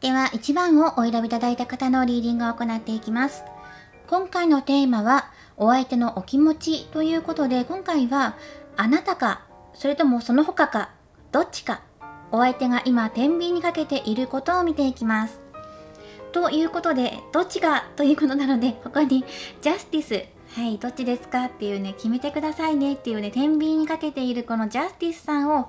では1番をお選びいただいた方のリーディングを行っていきます。今回のテーマはお相手のお気持ちということで、今回はあなたかそれともその他かどっちか、お相手が今天秤にかけていることを見ていきます。ということで、どっちかということなので、ここにジャスティス、はい、どっちですかっていうね、決めてくださいねっていうね、天秤にかけているこのジャスティスさんを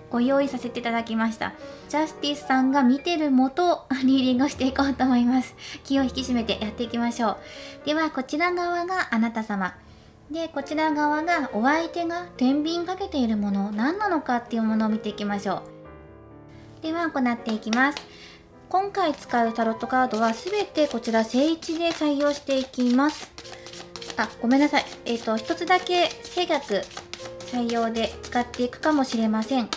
ご用意させていただきました。ジャスティスさんが見てるもとリーディングをしていこうと思います。気を引き締めてやっていきましょう。ではこちら側があなた様で、こちら側がお相手が天秤にかけているもの、何なのかっていうものを見ていきましょう。では行っていきます。今回使うタロットカードは全てこちら正位置で採用していきます。ごめんなさい。一つだけ正逆採用で使っていくかもしれません。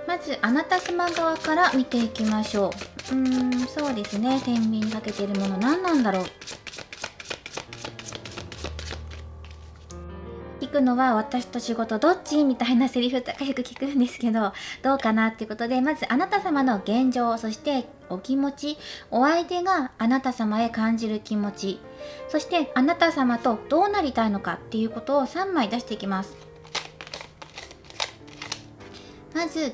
まずあなた様側から見ていきましょう。そうですね。天秤にかけているもの何なんだろう。聞くのは私と仕事どっちみたいなセリフとかよく聞くんですけど、どうかなっていうことで、まずあなた様の現状、そしてお気持ち、お相手があなた様へ感じる気持ち、そしてあなた様とどうなりたいのかっていうことを3枚出していきます。まず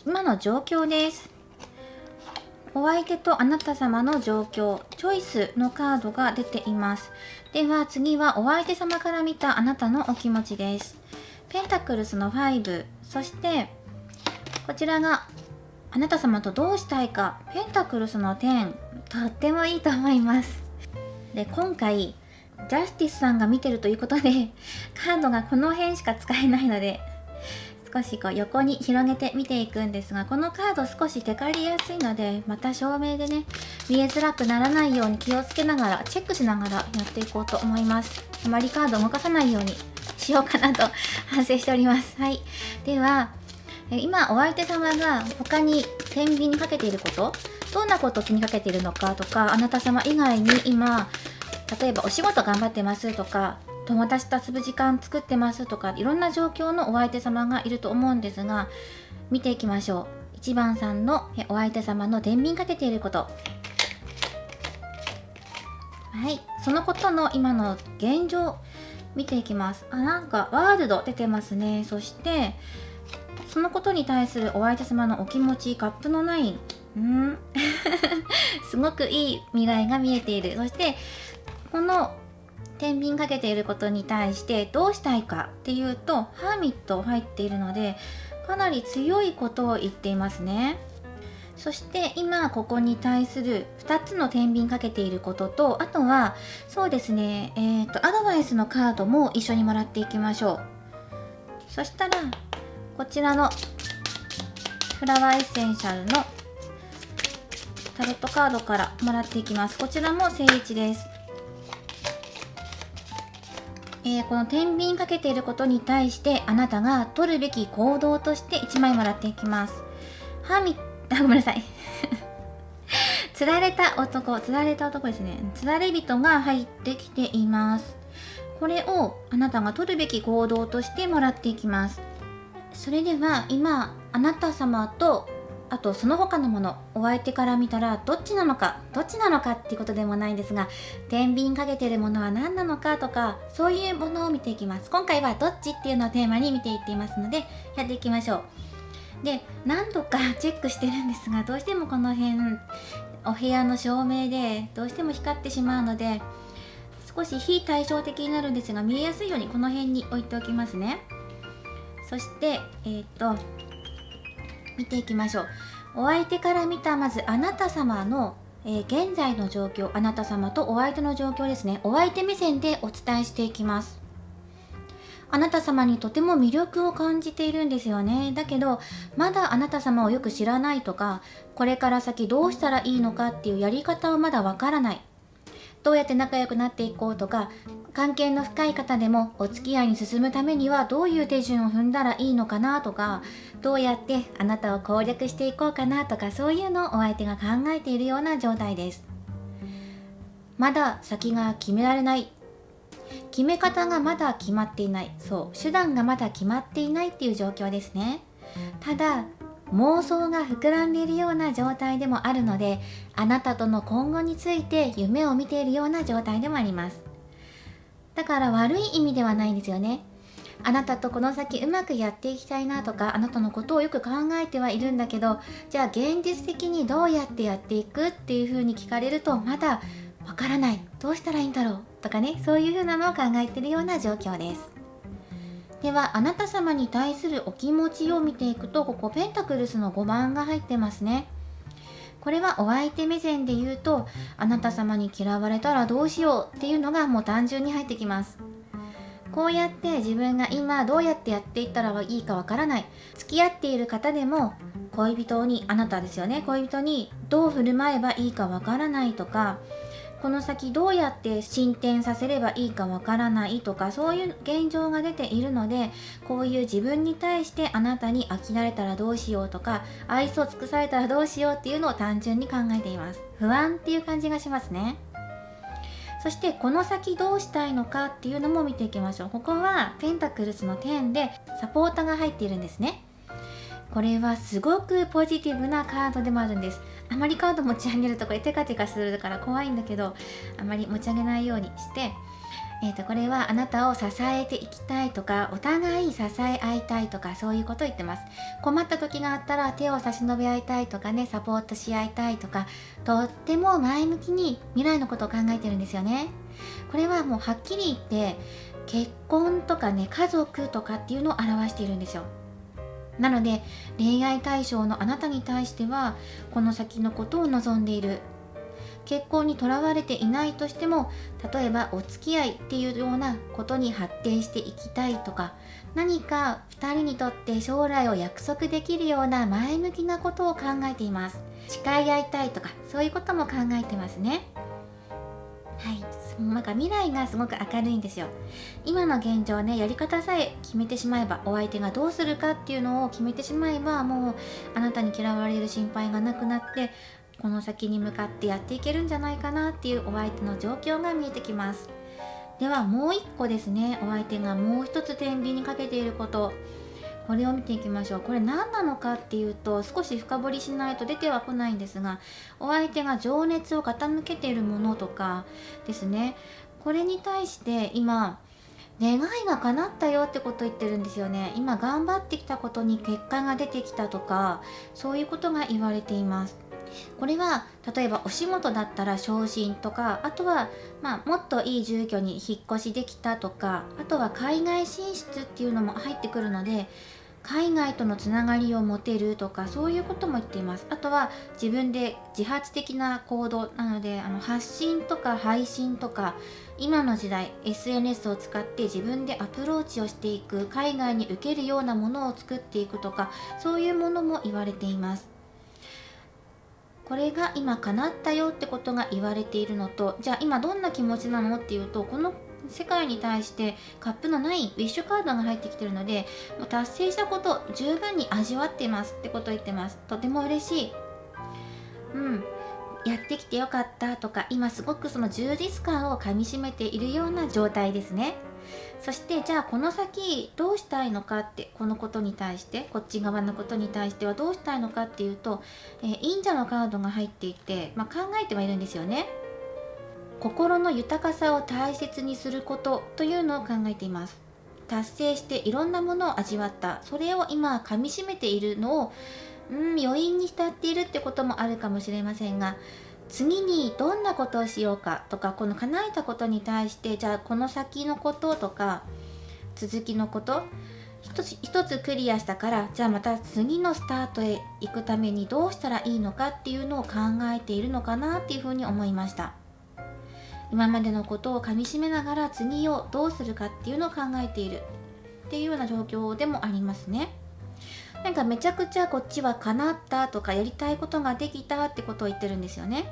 今の状況です。お相手とあなた様の状況、チョイスのカードが出ています。では次はお相手様から見たあなたのお気持ちです。ペンタクルスの5、そしてこちらがあなた様とどうしたいか、ペンタクルスの10、とってもいいと思います。で、今回ジャスティスさんが見てるということでカードがこの辺しか使えないので、少しこう横に広げて見ていくんですが、このカード少しテカりやすいので、また照明でね見えづらくならないように気をつけながら、チェックしながらやっていこうと思います。あまりカードを動かさないようにしようかなと反省しております。はい。では今お相手様が他に天秤にかけていること、どんなことを気にかけているのかとか、あなた様以外に今例えばお仕事頑張ってますとか、友達と遊ぶ時間作ってますとか、いろんな状況のお相手様がいると思うんですが、見ていきましょう。1番さんのお相手様の天秤かけていること、はい、そのことの今の現状見ていきます。なんかワールド出てますね。そしてそのことに対するお相手様のお気持ち、カップの9、すごくいい未来が見えている。そしてこの天秤かけていることに対してどうしたいかっていうと、ハーミット入っているので、かなり強いことを言っていますね。そして今ここに対する2つの天秤かけていることと、あとはそうですね、アドバイスのカードも一緒にもらっていきましょう。そしたらこちらのフラワーエッセンシャルのタロットカードからもらっていきます。こちらも正位置です。この天秤かけていることに対してあなたが取るべき行動として1枚もらっていきます。ごめんなさいつられた男ですね。つられ人が入ってきています。これをあなたが取るべき行動としてもらっていきます。それでは今あなた様と、あとその他のもの、お相手から見たらどっちなのかっていうことでもないんですが、天秤かけてるものは何なのかとか、そういうものを見ていきます。今回はどっちっていうのをテーマに見ていっていますので、やっていきましょう。で、何度かチェックしてるんですが、どうしてもこの辺お部屋の照明でどうしても光ってしまうので、少し非対照的になるんですが、見えやすいようにこの辺に置いておきますね。そして見ていきましょう。お相手から見たまずあなた様の、現在の状況、あなた様とお相手の状況ですね。お相手目線でお伝えしていきます。あなた様にとても魅力を感じているんですよね。だけどまだあなた様をよく知らないとか、これから先どうしたらいいのかっていうやり方をまだわからない、どうやって仲良くなっていこうとか、関係の深い方でもお付き合いに進むためにはどういう手順を踏んだらいいのかなとか、どうやってあなたを攻略していこうかなとか、そういうのをお相手が考えているような状態です。まだ先が決められない、決め方がまだ決まっていない、手段がまだ決まっていないっていう状況ですね。ただ妄想が膨らんでいるような状態でもあるので、あなたとの今後について夢を見ているような状態でもあります。だから悪い意味ではないんですよね。あなたとこの先うまくやっていきたいなとか、あなたのことをよく考えてはいるんだけど、じゃあ現実的にどうやってやっていくっていう風に聞かれると、まだわからない、どうしたらいいんだろうとかね、そういう風なのを考えているような状況です。では、あなた様に対するお気持ちを見ていくと、ここペンタクルスの5番が入ってますね。これはお相手目線で言うと、あなた様に嫌われたらどうしようっていうのがもう単純に入ってきます。こうやって自分が今どうやってやっていったらいいかわからない、付き合っている方でも恋人に、あなたですよね、恋人にどう振る舞えばいいかわからないとか、この先どうやって進展させればいいかわからないとか、そういう現状が出ているので、こういう自分に対してあなたに飽きられたらどうしようとか、愛想尽くされたらどうしようっていうのを単純に考えています。不安っていう感じがしますね。そしてこの先どうしたいのかっていうのも見ていきましょう。ここはペンタクルスの10でサポーターが入っているんですね。これはすごくポジティブなカードでもあるんです。あまりカード持ち上げるとこれテカテカするから怖いんだけど、あまり持ち上げないようにして、これはあなたを支えていきたいとか、お互い支え合いたいとか、そういうことを言ってます。困った時があったら手を差し伸べ合いたいとかね、サポートし合いたいとか、とっても前向きに未来のことを考えてるんですよね。これはもうはっきり言って結婚とかね、家族とかっていうのを表しているんですよ。なので恋愛対象のあなたに対してはこの先のことを望んでいる。結婚にとらわれていないとしても、例えばお付き合いっていうようなことに発展していきたいとか、何か2人にとって将来を約束できるような前向きなことを考えています。誓い合いたいとか、そういうことも考えてますね。はい、なんか未来がすごく明るいんですよ。今の現状ね、やり方さえ決めてしまえば、お相手がどうするかっていうのを決めてしまえば、もうあなたに嫌われる心配がなくなって、この先に向かってやっていけるんじゃないかなっていうお相手の状況が見えてきます。ではもう一個ですね、お相手がもう一つ天秤にかけていること、これを見ていきましょう。これ何なのかっていうと、少し深掘りしないと出てはこないんですが、お相手が情熱を傾けているものとかですね、これに対して今願いが叶ったよってことを言ってるんですよね。今頑張ってきたことに結果が出てきたとか、そういうことが言われています。これは例えばお仕事だったら昇進とか、あとはもっといい住居に引っ越しできたとか、あとは海外進出っていうのも入ってくるので、海外とのつながりを持てるとか、そういうことも言っています。あとは自分で自発的な行動なので、発信とか配信とか、今の時代 SNS を使って自分でアプローチをしていく、海外に受けるようなものを作っていくとか、そういうものも言われています。これが今叶ったよってことが言われているのと、じゃあ今どんな気持ちなのっていうと、この世界に対してカップのないウィッシュカードが入ってきてるので、もう達成したこと十分に味わっていますってことを言ってます。とても嬉しい。やってきてよかったとか、今すごくその充実感をかみしめているような状態ですね。そしてじゃあこの先どうしたいのかって、このことに対して、こっち側のことに対してはどうしたいのかっていうと、忍者のカードが入っていて、考えてはいるんですよね。心の豊かさを大切にすることというのを考えています。達成していろんなものを味わった、それを今噛みしめているのを余韻に浸っているってこともあるかもしれませんが、次にどんなことをしようかとか、この叶えたことに対して、じゃあこの先のこととか続きのこと、一つクリアしたから、じゃあまた次のスタートへ行くためにどうしたらいいのかっていうのを考えているのかなっていうふうに思いました。今までのことをかみしめながら次をどうするかっていうのを考えているっていうような状況でもありますね。なんかめちゃくちゃこっちは叶ったとか、やりたいことができたってことを言ってるんですよね。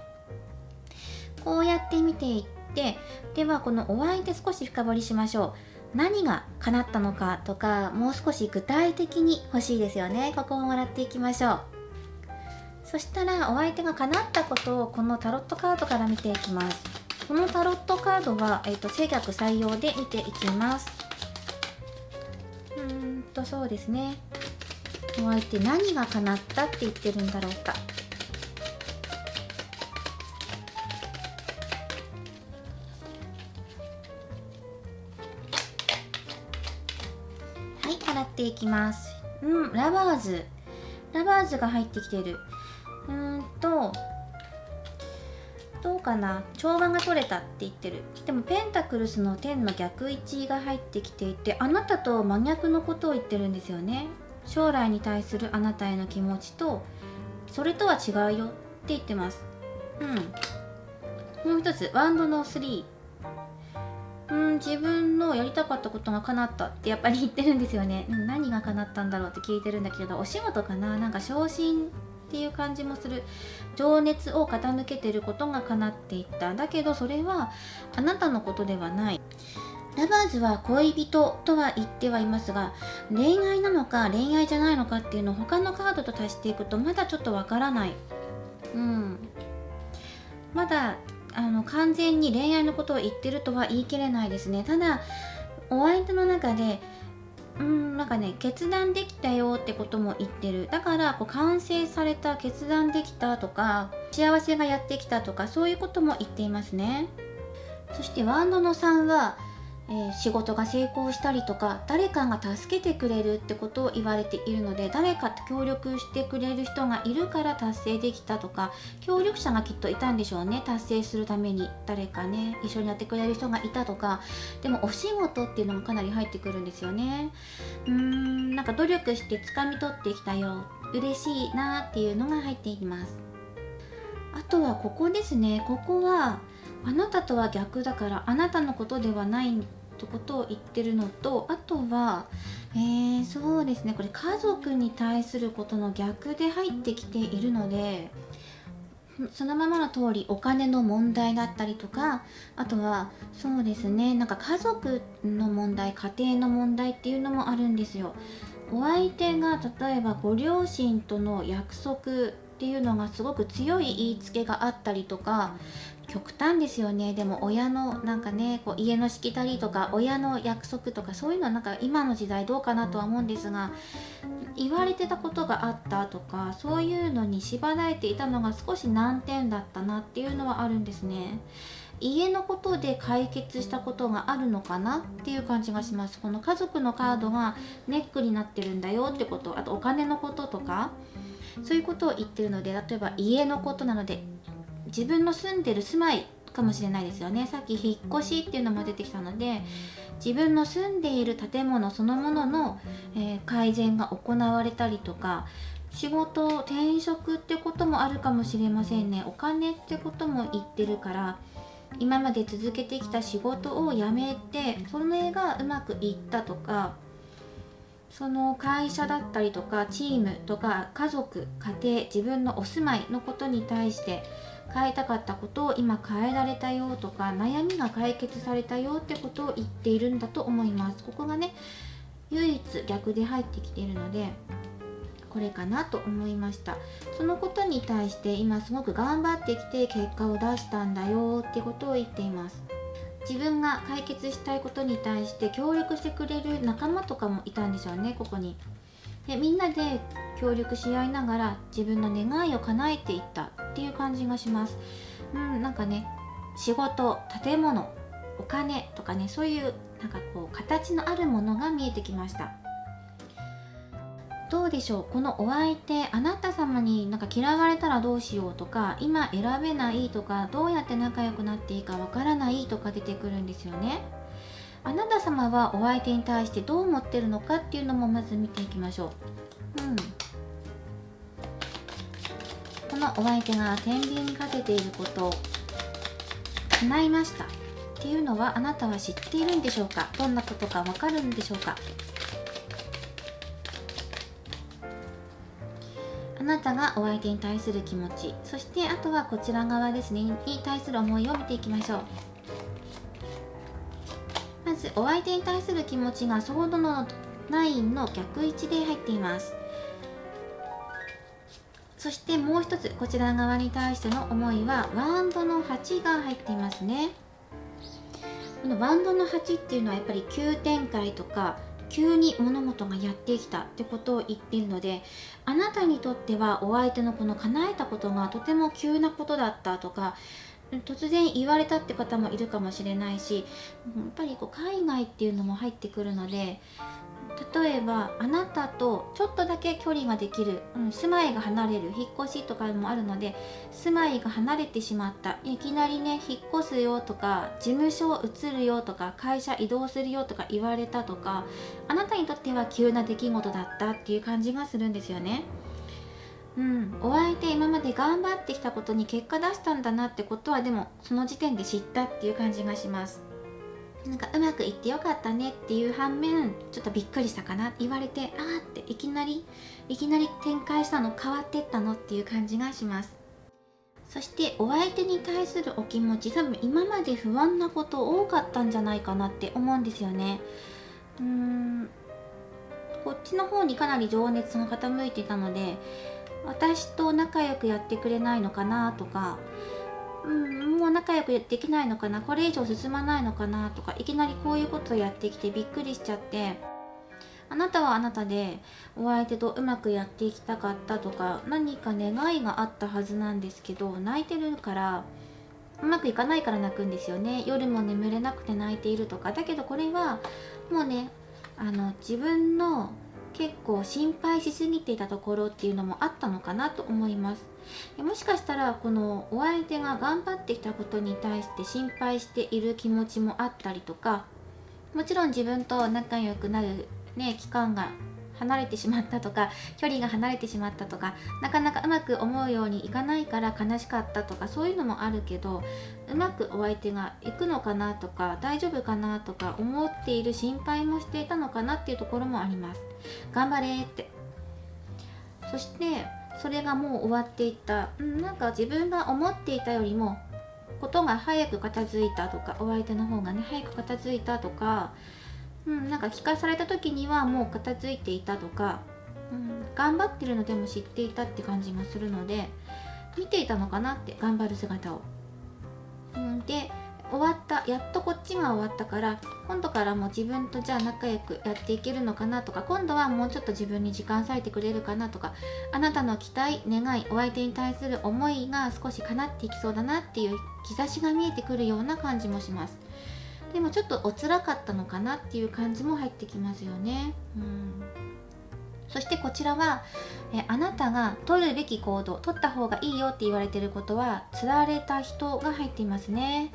こうやって見ていって、ではこのお相手少し深掘りしましょう。何が叶ったのかとか、もう少し具体的に欲しいですよね。ここをもらっていきましょう。そしたらお相手が叶ったことをこのタロットカードから見ていきます。このタロットカードは、制約採用で見ていきます。そうですね。お相手何が叶ったって言ってるんだろうか。はい、洗っていきます。ラバーズが入ってきてる。どうかな、調和が取れたって言ってる。でもペンタクルスの10の逆位置が入ってきていて、あなたと真逆のことを言ってるんですよね。将来に対するあなたへの気持ちと、それとは違うよって言ってます。もう一つ、ワンドの3。自分のやりたかったことが叶ったってやっぱり言ってるんですよね。何が叶ったんだろうって聞いてるんだけど、お仕事かな、なんか昇進っていう感じもする。情熱を傾けてることが叶っていった。だけどそれはあなたのことではない。ラバーズは恋人とは言ってはいますが、恋愛なのか恋愛じゃないのかっていうのを他のカードと足していくとまだちょっとわからない。まだ完全に恋愛のことを言ってるとは言い切れないですね。ただお相手の中でなんかね、決断できたよってことも言ってる。だから完成された、決断できたとか、幸せがやってきたとか、そういうことも言っていますね。そしてワンドの3は、仕事が成功したりとか、誰かが助けてくれるってことを言われているので、誰かと協力してくれる人がいるから達成できたとか、協力者がきっといたんでしょうね。達成するために誰かね、一緒にやってくれる人がいたとか。でもお仕事っていうのがかなり入ってくるんですよね。なんか努力して掴み取ってきたよ、嬉しいなっていうのが入っています。あとはここですね。ここはあなたとは逆だから、あなたのことではないってことを言ってるのと、あとはそうですね、これ家族に対することの逆で入ってきているので、そのままの通りお金の問題だったりとか、あとはそうですね、なんか家族の問題、家庭の問題っていうのもあるんですよ。お相手が例えばご両親との約束っていうのがすごく強い言いつけがあったりとか、極端ですよね。でも親のなんかね、家のしきたりとか親の約束とか、そういうのはなんか今の時代どうかなとは思うんですが、言われてたことがあったとか、そういうのに縛られていたのが少し難点だったなっていうのはあるんですね。家のことで解決したことがあるのかなっていう感じがします。この家族のカードがネックになってるんだよってこと、あとお金のこととか、そういうことを言ってるので、例えば家のことなので自分の住んでる住まいかもしれないですよね。さっき引っ越しっていうのも出てきたので、自分の住んでいる建物そのものの、改善が行われたりとか、仕事転職ってこともあるかもしれませんね。お金ってことも言ってるから、今まで続けてきた仕事を辞めてそれがうまくいったとか、その会社だったりとかチームとか家族、家庭、自分のお住まいのことに対して変えたかったことを今変えられたよとか、悩みが解決されたよってことを言っているんだと思います。ここがね、唯一逆で入ってきているので、これかなと思いました。そのことに対して今すごく頑張ってきて結果を出したんだよってことを言っています。自分が解決したいことに対して協力してくれる仲間とかもいたんでしょうね、ここに。でみんなで協力し合いながら自分の願いを叶えていったっていう感じがします。なんかね、仕事、建物、お金とかね、そういうなんか形のあるものが見えてきました。どうでしょう、このお相手、あなた様になんか嫌われたらどうしようとか、今選べないとか、どうやって仲良くなっていいかわからないとか出てくるんですよね。あなた様はお相手に対してどう思ってるのかっていうのもまず見ていきましょう。このお相手が天秤にかけていることを叶いましたっていうのは、あなたは知っているんでしょうか。どんなことかわかるんでしょうか。あなたがお相手に対する気持ち、そしてあとはこちら側ですね、に対する思いを見ていきましょう。まずお相手に対する気持ちがソードの9の逆位置で入っています。そしてもう一つ、こちら側に対しての思いはワンドの8が入っていますね。このワンドの8っていうのはやっぱり急展開とか急に物事がやってきたってことを言っているので、あなたにとってはお相手のこの叶えたことがとても急なことだったとか、突然言われたって方もいるかもしれないし、やっぱり海外っていうのも入ってくるので、例えばあなたとちょっとだけ距離ができる、住まいが離れる、引っ越しとかもあるので、住まいが離れてしまった、いきなりね引っ越すよとか、事務所移るよとか、会社移動するよとか言われたとか、あなたにとっては急な出来事だったっていう感じがするんですよね。お相手今まで頑張ってきたことに結果出したんだなってことは、でもその時点で知ったっていう感じがします。なんかうまくいってよかったねっていう反面、ちょっとびっくりしたかな、言われて、あーっていきなり展開したの、変わってったのっていう感じがします。そしてお相手に対するお気持ち、多分今まで不安なこと多かったんじゃないかなって思うんですよね。こっちの方にかなり情熱が傾いていたので、私と仲良くやってくれないのかなとか、もう仲良くできないのかな、これ以上進まないのかなとか、いきなりこういうことをやってきてびっくりしちゃって、あなたはあなたでお相手とうまくやっていきたかったとか、何か願いがあったはずなんですけど、泣いてるからうまくいかないから泣くんですよね。夜も眠れなくて泣いているとか。だけどこれはもうね、自分の結構心配しすぎていたところっていうのもあったのかなと思います。もしかしたらこのお相手が頑張ってきたことに対して心配している気持ちもあったりとか、もちろん自分と仲良くなるね、期間が離れてしまったとか、距離が離れてしまったとか、なかなかうまく思うようにいかないから悲しかったとか、そういうのもあるけど、うまくお相手がいくのかなとか、大丈夫かなとか思っている心配もしていたのかなっていうところもあります。頑張れって。そしてそれがもう終わっていった、なんか自分が思っていたよりもことが早く片付いたとか、お相手の方がね早く片付いたとか、なんか聞かされた時にはもう片付いていたとか、頑張ってるのでも知っていたって感じがするので、見ていたのかなって、頑張る姿を。で終わった、やっとこっちが終わったから、今度からも自分とじゃあ仲良くやっていけるのかなとか、今度はもうちょっと自分に時間割いてくれるかなとか、あなたの期待、願い、お相手に対する思いが少し叶っていきそうだなっていう兆しが見えてくるような感じもします。でもちょっとお辛かったのかなっていう感じも入ってきますよね。そしてこちらはあなたが取るべき行動、取った方がいいよって言われていることは、釣られた人が入っていますね。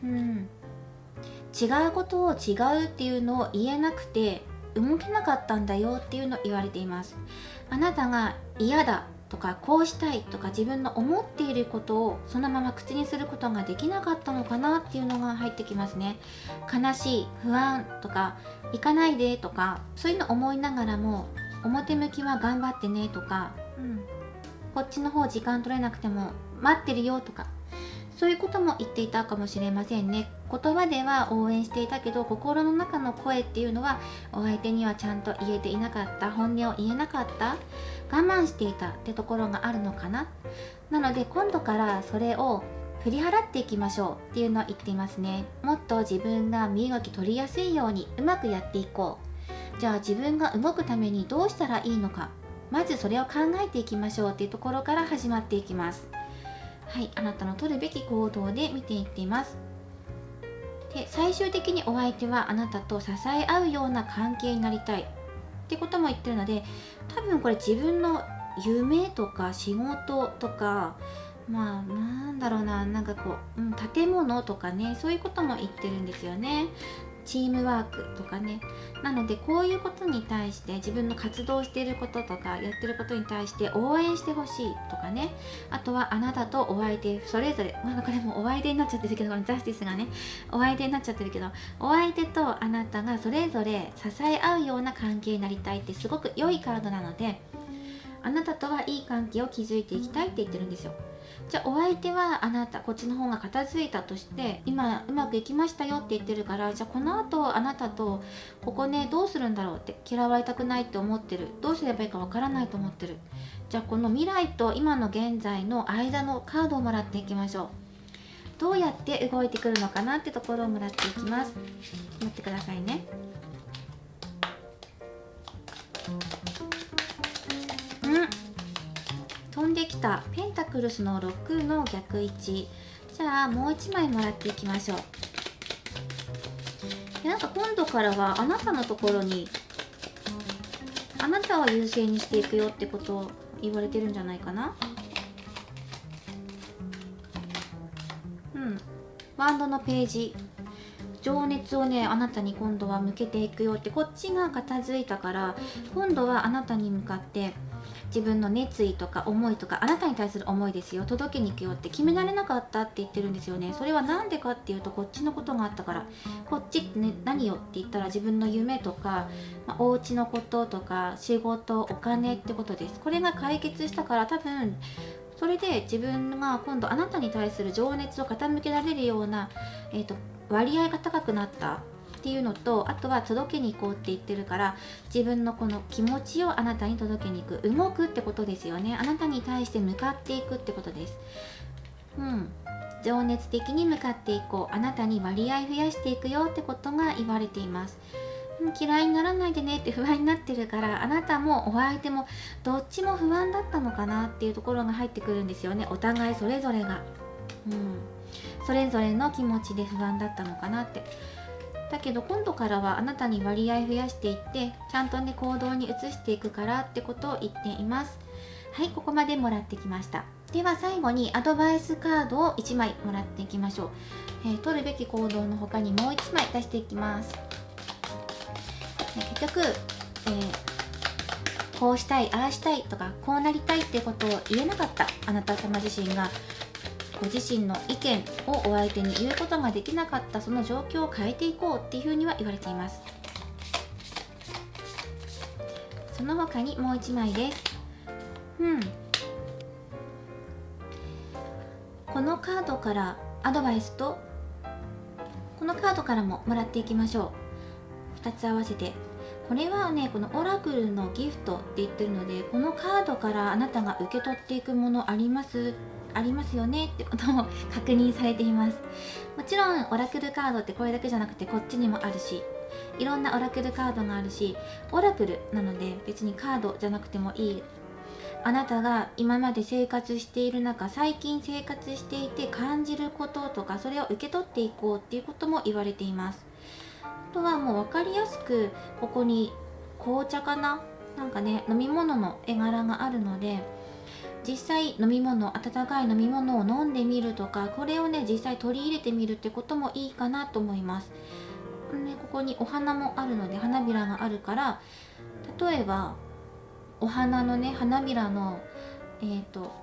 違うことを違うっていうのを言えなくて動けなかったんだよっていうのを言われています。あなたが嫌だとか、こうしたいとか、自分の思っていることをそのまま口にすることができなかったのかなっていうのが入ってきますね。悲しい、不安とか、行かないでとか、そういうの思いながらも、表向きは頑張ってねとか、こっちの方時間取れなくても待ってるよとか、そういうことも言っていたかもしれませんね。言葉では応援していたけど、心の中の声っていうのはお相手にはちゃんと言えていなかった、本音を言えなかった、我慢していたってところがあるのかな。なので今度からそれを振り払っていきましょうっていうのを言っていますね。もっと自分が身動き取りやすいようにうまくやっていこう。じゃあ自分が動くためにどうしたらいいのか、まずそれを考えていきましょうっていうところから始まっていきます。はい、あなたの取るべき行動で見ていっています。で、最終的にお相手はあなたと支え合うような関係になりたいってことも言ってるので、多分これ自分の夢とか仕事とか、なんだろうな、なんかこう、建物とかね、そういうことも言ってるんですよね。チームワークとかね。なのでこういうことに対して、自分の活動していることとかやってることに対して応援してほしいとかね。あとはあなたとお相手それぞれ、これもお相手になっちゃってるけど、このジャスティスがねお相手になっちゃってるけど、お相手とあなたがそれぞれ支え合うような関係になりたいってすごく良いカードなので、あなたとはいい関係を築いていきたいって言ってるんですよ。じゃあお相手はあなた、こっちの方が片付いたとして、今うまくいきましたよって言ってるから、じゃあこの後あなたとここねどうするんだろうって、嫌われたくないって思ってる、どうすればいいかわからないと思ってる。じゃあこの未来と今の現在の間のカードをもらっていきましょう。どうやって動いてくるのかなってところをもらっていきます。待ってくださいね。飛んできたペンタクルスの6の逆位置。じゃあもう1枚もらっていきましょう。なんか今度からはあなたのところにあなたを優先にしていくよってことを言われてるんじゃないかな。ワンドのページ、情熱をねあなたに今度は向けていくよって、こっちが片付いたから今度はあなたに向かって自分の熱意とか思いとか、あなたに対する思いですよ、届けに行くよって決められなかったって言ってるんですよね。それは何でかっていうと、こっちのことがあったから。こっちって、ね、何よって言ったら自分の夢とか、お家のこととか仕事、お金ってことです。これが解決したから、多分それで自分が今度あなたに対する情熱を傾けられるような、割合が高くなったっていうのと、あとは届けに行こうって言ってるから、自分のこの気持ちをあなたに届けに行く、動くってことですよね。あなたに対して向かっていくってことです。情熱的に向かっていこう、あなたに割合増やしていくよってことが言われています。嫌いにならないでねって不安になってるから、あなたもお相手もどっちも不安だったのかなっていうところが入ってくるんですよね。お互いそれぞれが、それぞれの気持ちで不安だったのかなって。だけど今度からはあなたに割合増やしていって、ちゃんとね行動に移していくからってことを言っています。はい、ここまでもらってきました。では最後にアドバイスカードを1枚もらっていきましょう。取るべき行動の他にもう1枚出していきます。結局、こうしたい、ああしたいとか、こうなりたいっていうことを言えなかったあなた様自身が、ご自身の意見をお相手に言うことができなかった、その状況を変えていこうっていうふうには言われています。その他にもう1枚です。このカードからアドバイスと、このカードからももらっていきましょう。2つ合わせて。これはね、このオラクルのギフトって言ってるので、このカードからあなたが受け取っていくものありますよねってことを確認されています。もちろんオラクルカードってこれだけじゃなくてこっちにもあるし、いろんなオラクルカードがあるし、オラクルなので別にカードじゃなくてもいい。あなたが今まで生活している中、最近生活していて感じることとか、それを受け取っていこうっていうことも言われています。あとはもう分かりやすく、ここに紅茶かな、なんかね飲み物の絵柄があるので、実際飲み物、温かい飲み物を飲んでみるとか、これをね実際取り入れてみるってこともいいかなと思います。ここにお花もあるので、花びらがあるから、例えばお花のね花びらの、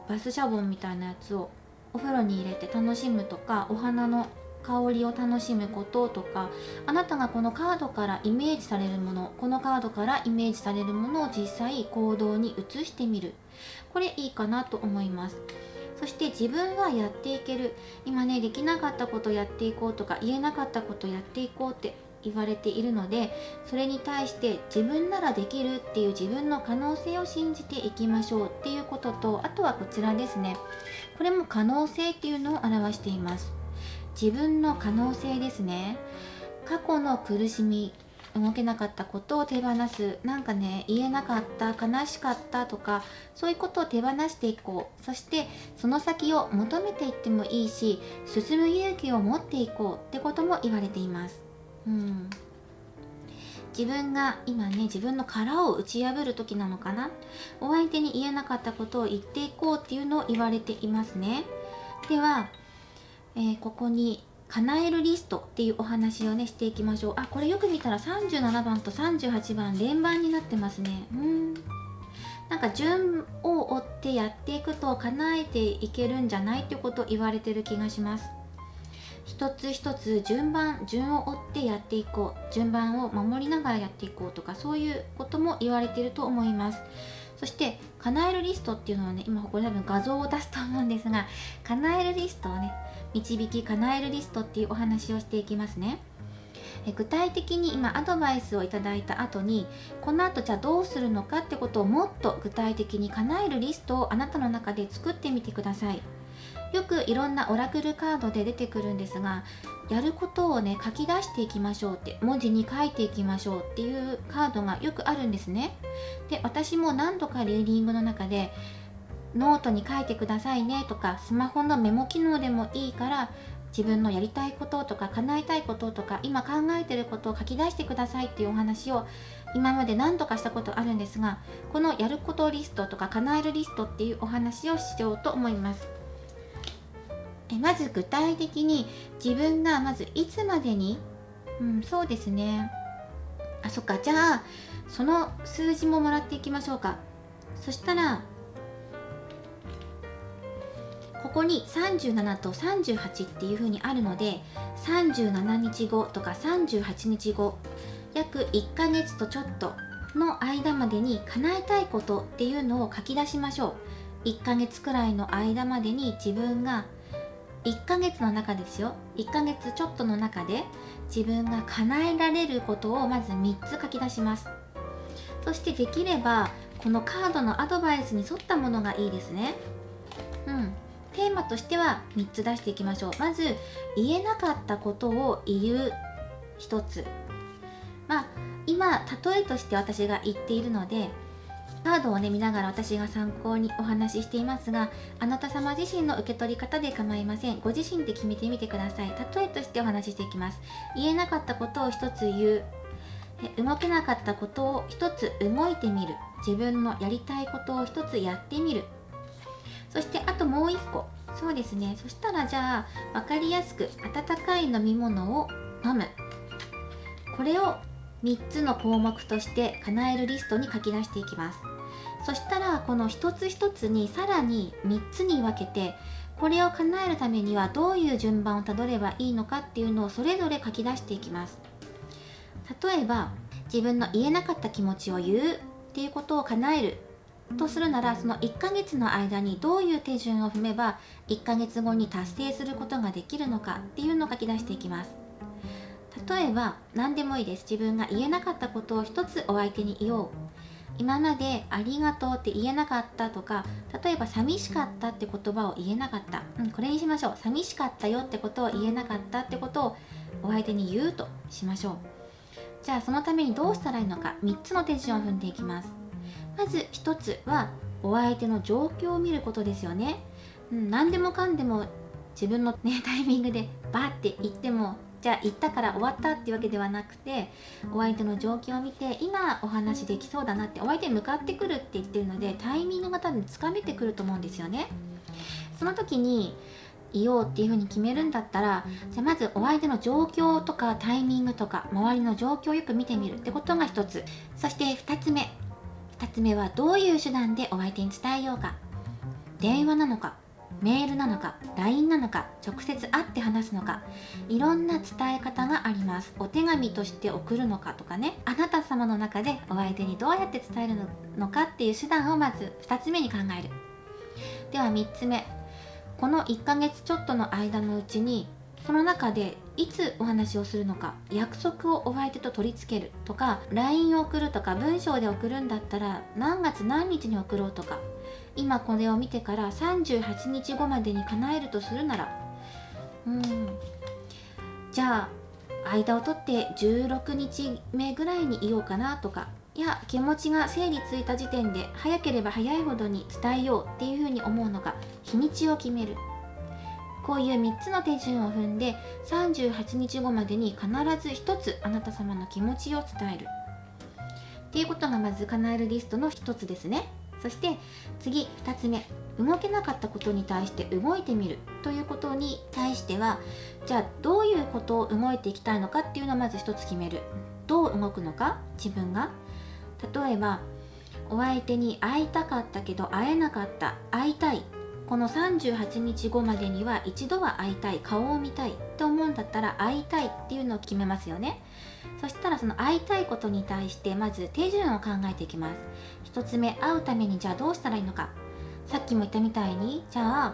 バスシャボンみたいなやつをお風呂に入れて楽しむとか、お花の香りを楽しむこととか、あなたがこのカードからイメージされるもの、このカードからイメージされるものを実際行動に移してみる、これいいかなと思います。そして自分はやっていける、今ねできなかったことやっていこうとか、言えなかったことやっていこうって言われているので、それに対して自分ならできるっていう自分の可能性を信じていきましょうっていうことと、あとはこちらですね、これも可能性っていうのを表しています。自分の可能性ですね。過去の苦しみ、動けなかったことを手放す、なんかね言えなかった、悲しかったとか、そういうことを手放していこう。そしてその先を求めていってもいいし、進む勇気を持っていこうってことも言われています。自分が今ね自分の殻を打ち破る時なのかな。お相手に言えなかったことを言っていこうっていうのを言われていますね。ではここに叶えるリストっていうお話をねしていきましょう。これよく見たら37番と38番連番になってますね。なんか順を追ってやっていくと叶えていけるんじゃないっていうことを言われてる気がします。一つ一つ順を追ってやっていこう、順番を守りながらやっていこうとか、そういうことも言われていると思います。そして叶えるリストっていうのはね、今ここで多分画像を出すと思うんですが、叶えるリストをね導き叶えるリストっていうお話をしていきますね。具体的に今アドバイスをいただいた後に、この後じゃあどうするのかってことをもっと具体的に叶えるリストをあなたの中で作ってみてください。よくいろんなオラクルカードで出てくるんですが、やることをね書き出していきましょうって、文字に書いていきましょうっていうカードがよくあるんですね。で、私も何度かリーディングの中でノートに書いてくださいねとか、スマホのメモ機能でもいいから自分のやりたいこととか叶えたいこととか今考えてることを書き出してくださいっていうお話を今まで何度かしたことあるんですが、このやることリストとか叶えるリストっていうお話をしようと思います。まず具体的に自分がまずいつまでに、そうですね、そっか、じゃあその数字ももらっていきましょうか。そしたらここに37と38っていう風にあるので、37日後とか38日後、約1ヶ月とちょっとの間までに叶えたいことっていうのを書き出しましょう。1ヶ月くらいの間までに自分が1ヶ月の中ですよ、1ヶ月ちょっとの中で自分が叶えられることをまず3つ書き出します。そしてできればこのカードのアドバイスに沿ったものがいいですね。テーマとしては3つ出していきましょう。まず言えなかったことを言う1つ。今例えとして私が言っているのでカードをね見ながら私が参考にお話ししていますが、あなた様自身の受け取り方で構いません。ご自身で決めてみてください。例えとしてお話ししていきます。言えなかったことを1つ言う、動けなかったことを1つ動いてみる、自分のやりたいことを1つやってみる、そしてあともう1個、そうですね、そしたらじゃあ分かりやすく温かい飲み物を飲む、これを3つの項目として叶えるリストに書き出していきます。そしたらこの一つ一つにさらに3つに分けて、これを叶えるためにはどういう順番をたどればいいのかっていうのをそれぞれ書き出していきます。例えば自分の言えなかった気持ちを言うっていうことを叶えるとするなら、その1ヶ月の間にどういう手順を踏めば1ヶ月後に達成することができるのかっていうのを書き出していきます。例えば何でもいいです。自分が言えなかったことを一つお相手に言おう。今までありがとうって言えなかったとか、例えば寂しかったって言葉を言えなかった、これにしましょう。寂しかったよってことを言えなかったってことをお相手に言うとしましょう。じゃあそのためにどうしたらいいのか、3つの手順を踏んでいきます。まず1つはお相手の状況を見ることですよね。何でもかんでも自分の、タイミングでバーって言っても、じゃあ言ったから終わったっていうわけではなくて、お相手の状況を見て今お話できそうだなって、お相手に向かってくるって言ってるのでタイミングが多分つかめてくると思うんですよね。その時に言おうっていう風に決めるんだったら、じゃあまずお相手の状況とかタイミングとか周りの状況をよく見てみるってことが1つ。そして2つ目はどういう手段でお相手に伝えようか。電話なのか、メールなのか、 LINE なのか、直接会って話すのか、いろんな伝え方があります。お手紙として送るのかとかね、あなた様の中でお相手にどうやって伝えるのかっていう手段をまず2つ目に考える。では3つ目、この1ヶ月ちょっとの間のうちにその中でいつお話をするのか、約束をお相手と取り付けるとか、 LINE を送るとか文章で送るんだったら何月何日に送ろうとか、今これを見てから38日後までに叶えるとするなら、じゃあ間を取って16日目ぐらいに言おうかなとか、いや気持ちが整理ついた時点で早ければ早いほどに伝えようっていうふうに思うのか、日にちを決める。こういう3つの手順を踏んで38日後までに必ず1つあなた様の気持ちを伝えるっていうことがまず叶えるリストの1つですね。そして次2つ目、動けなかったことに対して動いてみるということに対しては、じゃあどういうことを動いていきたいのかっていうのをまず1つ決める。どう動くのか、自分が。例えばお相手に会いたかったけど会えなかった、会いたい、この38日後までには一度は会いたい、顔を見たいって思うんだったら会いたいっていうのを決めますよね。そしたらその会いたいことに対してまず手順を考えていきます。1つ目、会うためにじゃあどうしたらいいのか。さっきも言ったみたいに、じゃあ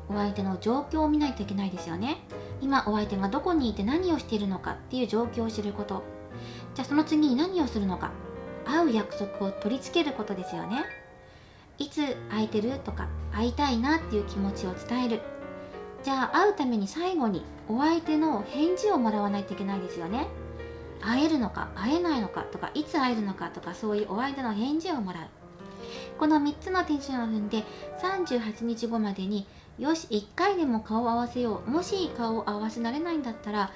お相手の状況を見ないといけないですよね。今お相手がどこにいて何をしているのかっていう状況を知ること。じゃあその次に何をするのか、会う約束を取り付けることですよね。いつ空いてるとか、会いたいなっていう気持ちを伝える。じゃあ会うために最後にお相手の返事をもらわないといけないですよね。会えるのか会えないのかとか、いつ会えるのかとか、そういうお相手の返事をもらう。この3つの手順を踏んで38日後までに、よし1回でも顔を合わせよう。もし顔を合わせられないんだったら、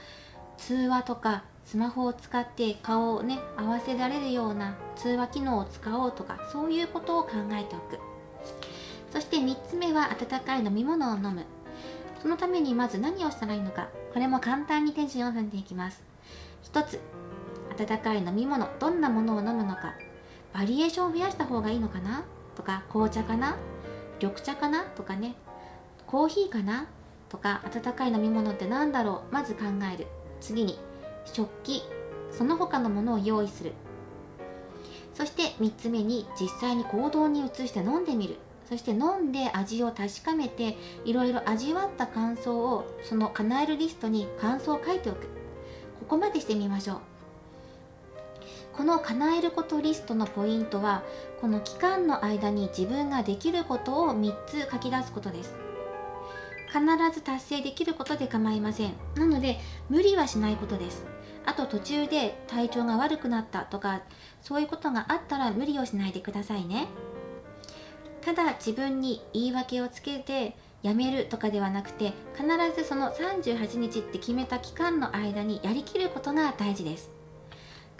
通話とかスマホを使って顔をね合わせられるような通話機能を使おうとか、そういうことを考えておく。そして3つ目は温かい飲み物を飲む。そのためにまず何をしたらいいのか、これも簡単に手順を踏んでいきます。1つ、温かい飲み物、どんなものを飲むのか、バリエーションを増やした方がいいのかなとか、紅茶かな、緑茶かなとかね、コーヒーかなとか、温かい飲み物って何だろう、まず考える。次に食器、その他のものを用意する。そして3つ目に実際に行動に移して飲んでみる。そして飲んで味を確かめて、いろいろ味わった感想をその叶えるリストに感想を書いておく。ここまでしてみましょう。この叶えることリストのポイントは、この期間の間に自分ができることを3つ書き出すことです。必ず達成できることで構いません。なので無理はしないことです。あと途中で体調が悪くなったとか、そういうことがあったら無理をしないでくださいね。ただ自分に言い訳をつけてやめるとかではなくて、必ずその38日って決めた期間の間にやりきることが大事です。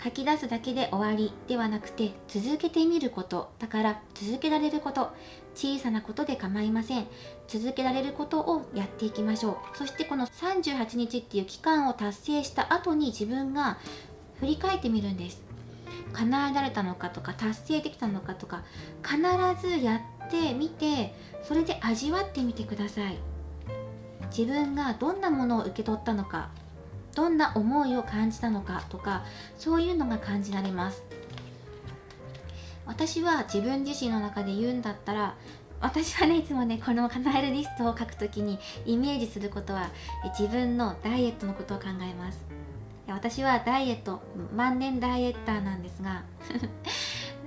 書き出すだけで終わりではなくて、続けてみること。だから続けられること、小さなことで構いません。続けられることをやっていきましょう。そしてこの38日っていう期間を達成した後に自分が振り返ってみるんです。叶えられたのかとか、達成できたのかとか、必ずやってみて、それで味わってみてください。自分がどんなものを受け取ったのか、どんな思いを感じたのかとか、そういうのが感じられます。私は自分自身の中で言うんだったら、私はねいつもねこの叶えるリストを書くときにイメージすることは、自分のダイエットのことを考えます。私はダイエット万年ダイエッターなんですが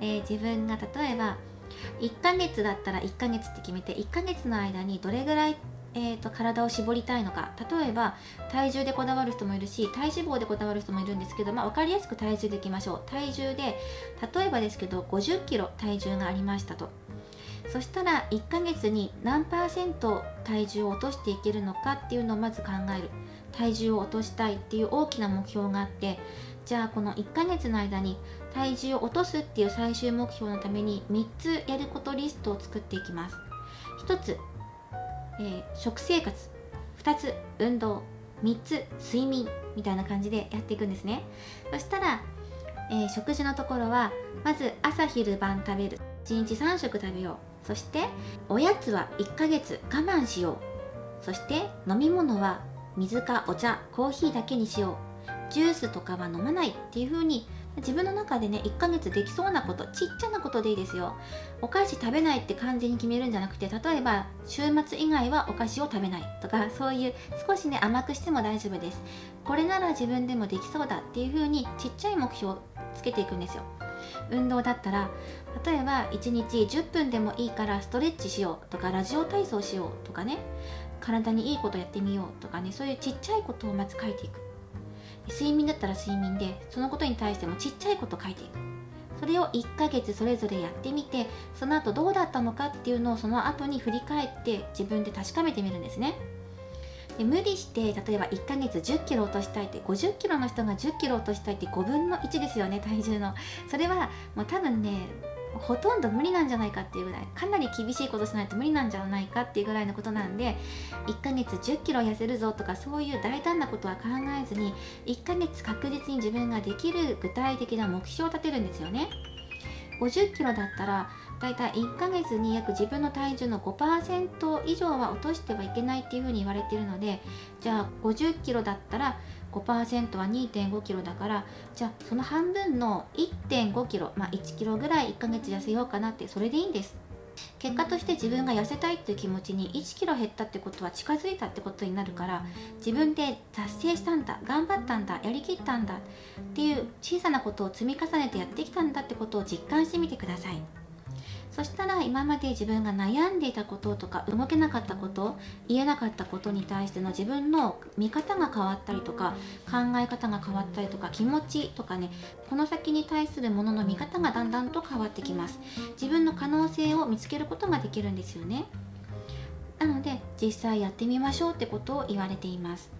自分が例えば1ヶ月だったら1ヶ月って決めて、1ヶ月の間にどれぐらい体を絞りたいのか。例えば体重でこだわる人もいるし、体脂肪でこだわる人もいるんですけど、分かりやすく体重でいきましょう。体重で例えばですけど50キロ体重がありましたと。そしたら1ヶ月に何%体重を落としていけるのかっていうのをまず考える。体重を落としたいっていう大きな目標があって、じゃあこの1ヶ月の間に体重を落とすっていう最終目標のために3つやることリストを作っていきます。1つ食生活、2つ運動、3つ睡眠みたいな感じでやっていくんですね。そしたら、食事のところはまず朝昼晩食べる、1日3食食べよう。そしておやつは1ヶ月我慢しよう。そして飲み物は水かお茶、コーヒーだけにしよう。ジュースとかは飲まないっていう風に、自分の中でね1ヶ月できそうなこと、ちっちゃなことでいいですよ。お菓子食べないって完全に決めるんじゃなくて、例えば週末以外はお菓子を食べないとか、そういう少しね甘くしても大丈夫です。これなら自分でもできそうだっていう風にちっちゃい目標をつけていくんですよ。運動だったら例えば1日10分でもいいからストレッチしようとか、ラジオ体操しようとかね、体にいいことやってみようとかね、そういうちっちゃいことをまず書いていく。睡眠だったら睡眠で、そのことに対してもちっちゃいこと書いていく。それを1ヶ月それぞれやってみて、その後どうだったのかっていうのをその後に振り返って自分で確かめてみるんですね。で無理して例えば1ヶ月10キロ落としたいって、50キロの人が10キロ落としたいって5分の1ですよね、体重の。それはもう多分ねほとんど無理なんじゃないかっていうぐらい、かなり厳しいことしないと無理なんじゃないかっていうぐらいのことなんで、1ヶ月10キロ痩せるぞとかそういう大胆なことは考えずに、1ヶ月確実に自分ができる具体的な目標を立てるんですよね。50キロだったらだいたい1ヶ月に約自分の体重の 5% 以上は落としてはいけないっていうふうに言われているので、じゃあ50キロだったら 5% は 2.5 キロだから、じゃあその半分の 1.5 キロ、1キロぐらい1ヶ月痩せようかなって、それでいいんです。結果として自分が痩せたいっていう気持ちに1キロ減ったってことは近づいたってことになるから、自分で達成したんだ、頑張ったんだ、やりきったんだっていう小さなことを積み重ねてやってきたんだってことを実感してみてください。そしたら今まで自分が悩んでいたこととか動けなかったこと、言えなかったことに対しての自分の見方が変わったりとか、考え方が変わったりとか、気持ちとかね、この先に対するものの見方がだんだんと変わってきます。自分の可能性を見つけることができるんですよね。なので実際やってみましょうってことを言われています。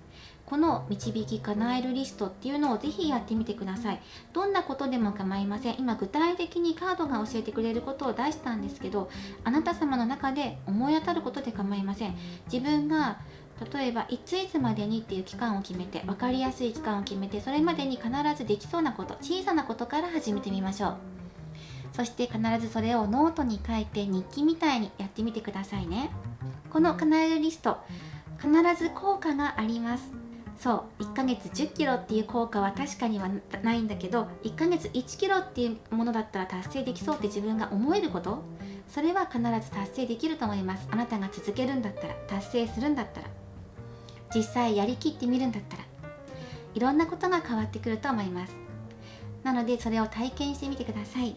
この導き叶えるリストっていうのをぜひやってみてください。どんなことでも構いません。今具体的にカードが教えてくれることを出したんですけど、あなた様の中で思い当たることで構いません。自分が例えばいついつまでにっていう期間を決めて、分かりやすい期間を決めて、それまでに必ずできそうなこと、小さなことから始めてみましょう。そして必ずそれをノートに書いて日記みたいにやってみてくださいね。この叶えるリスト、必ず効果があります。そう、1ヶ月10キロっていう効果は確かにはないんだけど、1ヶ月1キロっていうものだったら達成できそうって自分が思えること、それは必ず達成できると思います。あなたが続けるんだったら、達成するんだったら、実際やりきってみるんだったら、いろんなことが変わってくると思います。なのでそれを体験してみてください。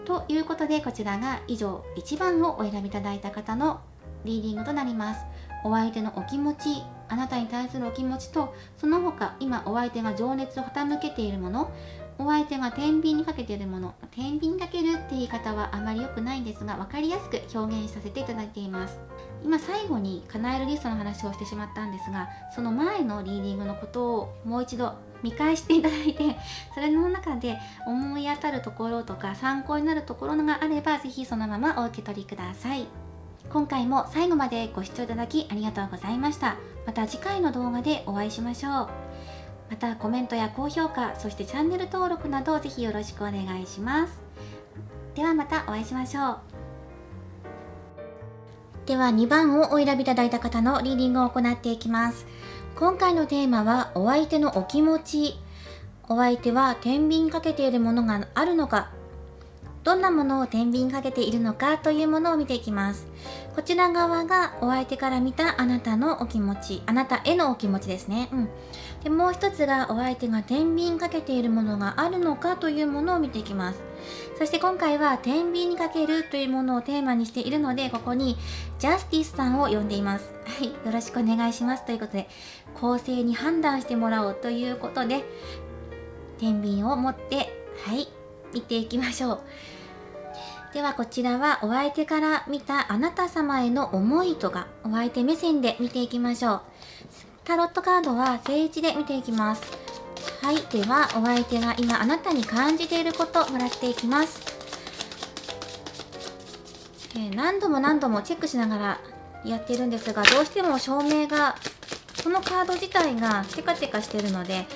ということで、こちらが以上1番をお選びいただいた方のリーディングとなります。お相手のお気持ち、あなたに対するお気持ちと、その他今お相手が情熱を傾けているもの、お相手が天秤にかけているもの、天秤にかけるって言い方はあまり良くないんですが、分かりやすく表現させていただいています。今最後に叶えるリストの話をしてしまったんですが、その前のリーディングのことをもう一度見返していただいて、それの中で思い当たるところとか参考になるところがあれば、ぜひそのままお受け取りください。今回も最後までご視聴いただきありがとうございました。また次回の動画でお会いしましょう。またコメントや高評価、そしてチャンネル登録などぜひよろしくお願いします。ではまたお会いしましょう。では2番をお選びいただいた方のリーディングを行っていきます。今回のテーマはお相手のお気持ち。お相手は天秤にかけているものがあるのか、どんなものを天秤にかけているのかというものを見ていきます。こちら側がお相手から見たあなたのお気持ち、あなたへのお気持ちですね。でもう一つがお相手が天秤にかけているものがあるのかというものを見ていきます。そして今回は天秤にかけるというものをテーマにしているので、ここにジャスティスさんを呼んでいます。はい、よろしくお願いしますということで、公正に判断してもらおうということで、天秤を持って見ていきましょう。ではこちらはお相手から見たあなた様への思いとか、お相手目線で見ていきましょう。タロットカードは正位置で見ていきます。はい、ではお相手が今あなたに感じていることもらっていきます。何度もチェックしながらやっているんですが、どうしても照明が、このカード自体がテカテカしてるので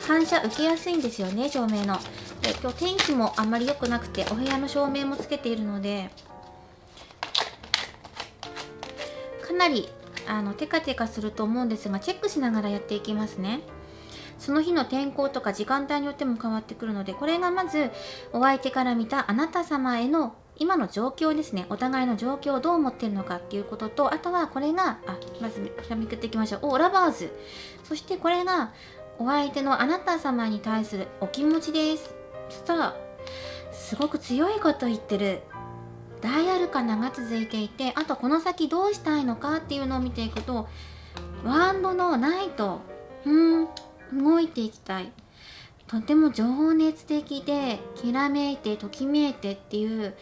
反射受けやすいんですよね、照明の。今日天気もあんまり良くなくて、お部屋の照明もつけているのでかなりテカテカすると思うんですが、チェックしながらやっていきますね。その日の天候とか時間帯によっても変わってくるので、これがまずお相手から見たあなた様への今の状況ですね。お互いの状況をどう思っているのかっていうことと、あとはこれがまずめくっていきましょう。ラバーズ。そしてこれがお相手のあなた様に対するお気持ちです。スター。すごく強いこと言ってる。大アルカナが続いていて、あとこの先どうしたいのかっていうのを見ていくと、ワンドのナイト。動いていきたい。とても情熱的で、きらめいて、ときめいてっていう、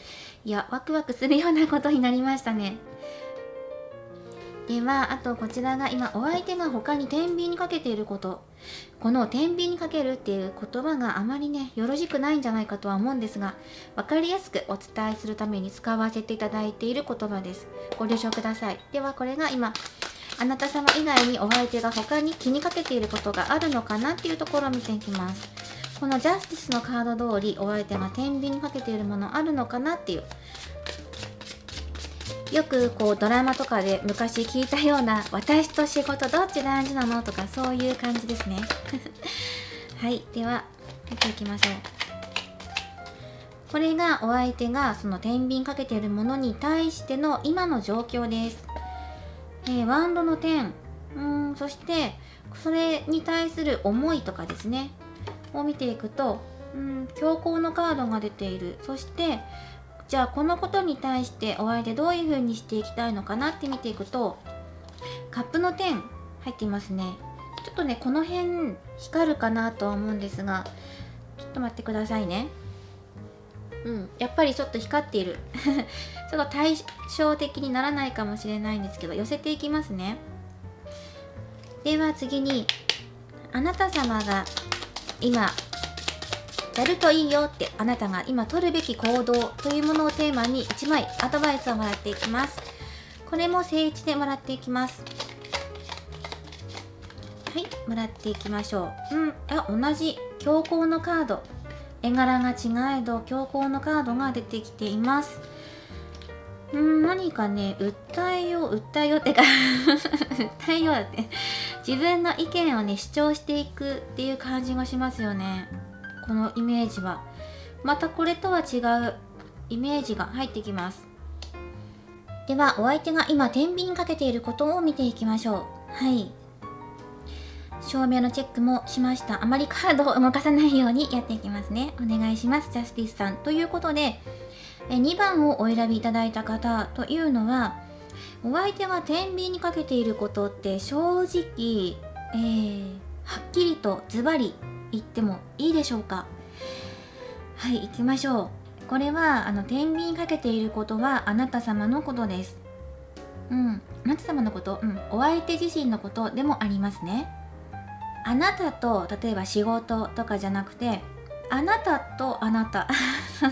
ワクワクするようなことになりましたね。では、あとこちらが今お相手が他に天秤にかけていること。この天秤にかけるっていう言葉があまりね、よろしくないんじゃないかとは思うんですが、わかりやすくお伝えするために使わせていただいている言葉です。ご了承ください。では、これが今、あなた様以外にお相手が他に気にかけていることがあるのかなっていうところを見ていきます。このジャスティスのカード通り、お相手が天秤にかけているものあるのかなっていう。よくドラマとかで昔聞いたような、私と仕事どっち大事なのとか、そういう感じですね。はい、では見ていきましょう。これがお相手がその天秤かけているものに対しての今の状況です。ワンドの10、そしてそれに対する思いとかですねを見ていくと、強行のカードが出ている。そしてじゃあこのことに対してお相手どういう風にしていきたいのかなって見ていくと、カップの10入っていますね。ちょっとねこの辺光るかなとは思うんですが、ちょっと待ってくださいね。やっぱりちょっと光っているちょっと対照的にならないかもしれないんですけど、寄せていきますね。では次に、あなた様が今やるといいよって、あなたが今取るべき行動というものをテーマに1枚アドバイスをもらっていきます。これも正位置でもらっていきます。はい、もらっていきましょう。同じ強行のカード、絵柄が違えど強行のカードが出てきています。何かね、訴えようってか訴えようだって自分の意見をね主張していくっていう感じがしますよね。このイメージはまたこれとは違うイメージが入ってきます。ではお相手が今天秤かけていることを見ていきましょう。はい、照明のチェックもしました。あまりカードを動かさないようにやっていきますね。お願いします、ジャスティスさん。ということで2番をお選びいただいた方というのは、お相手が天秤にかけていることって正直、はっきりとズバリ言ってもいいでしょうか。はい、行きましょう。これは天秤にかけていることはあなた様のことです。あなた様のこと、お相手自身のことでもありますね。あなたと例えば仕事とかじゃなくて、あなたとあなたあ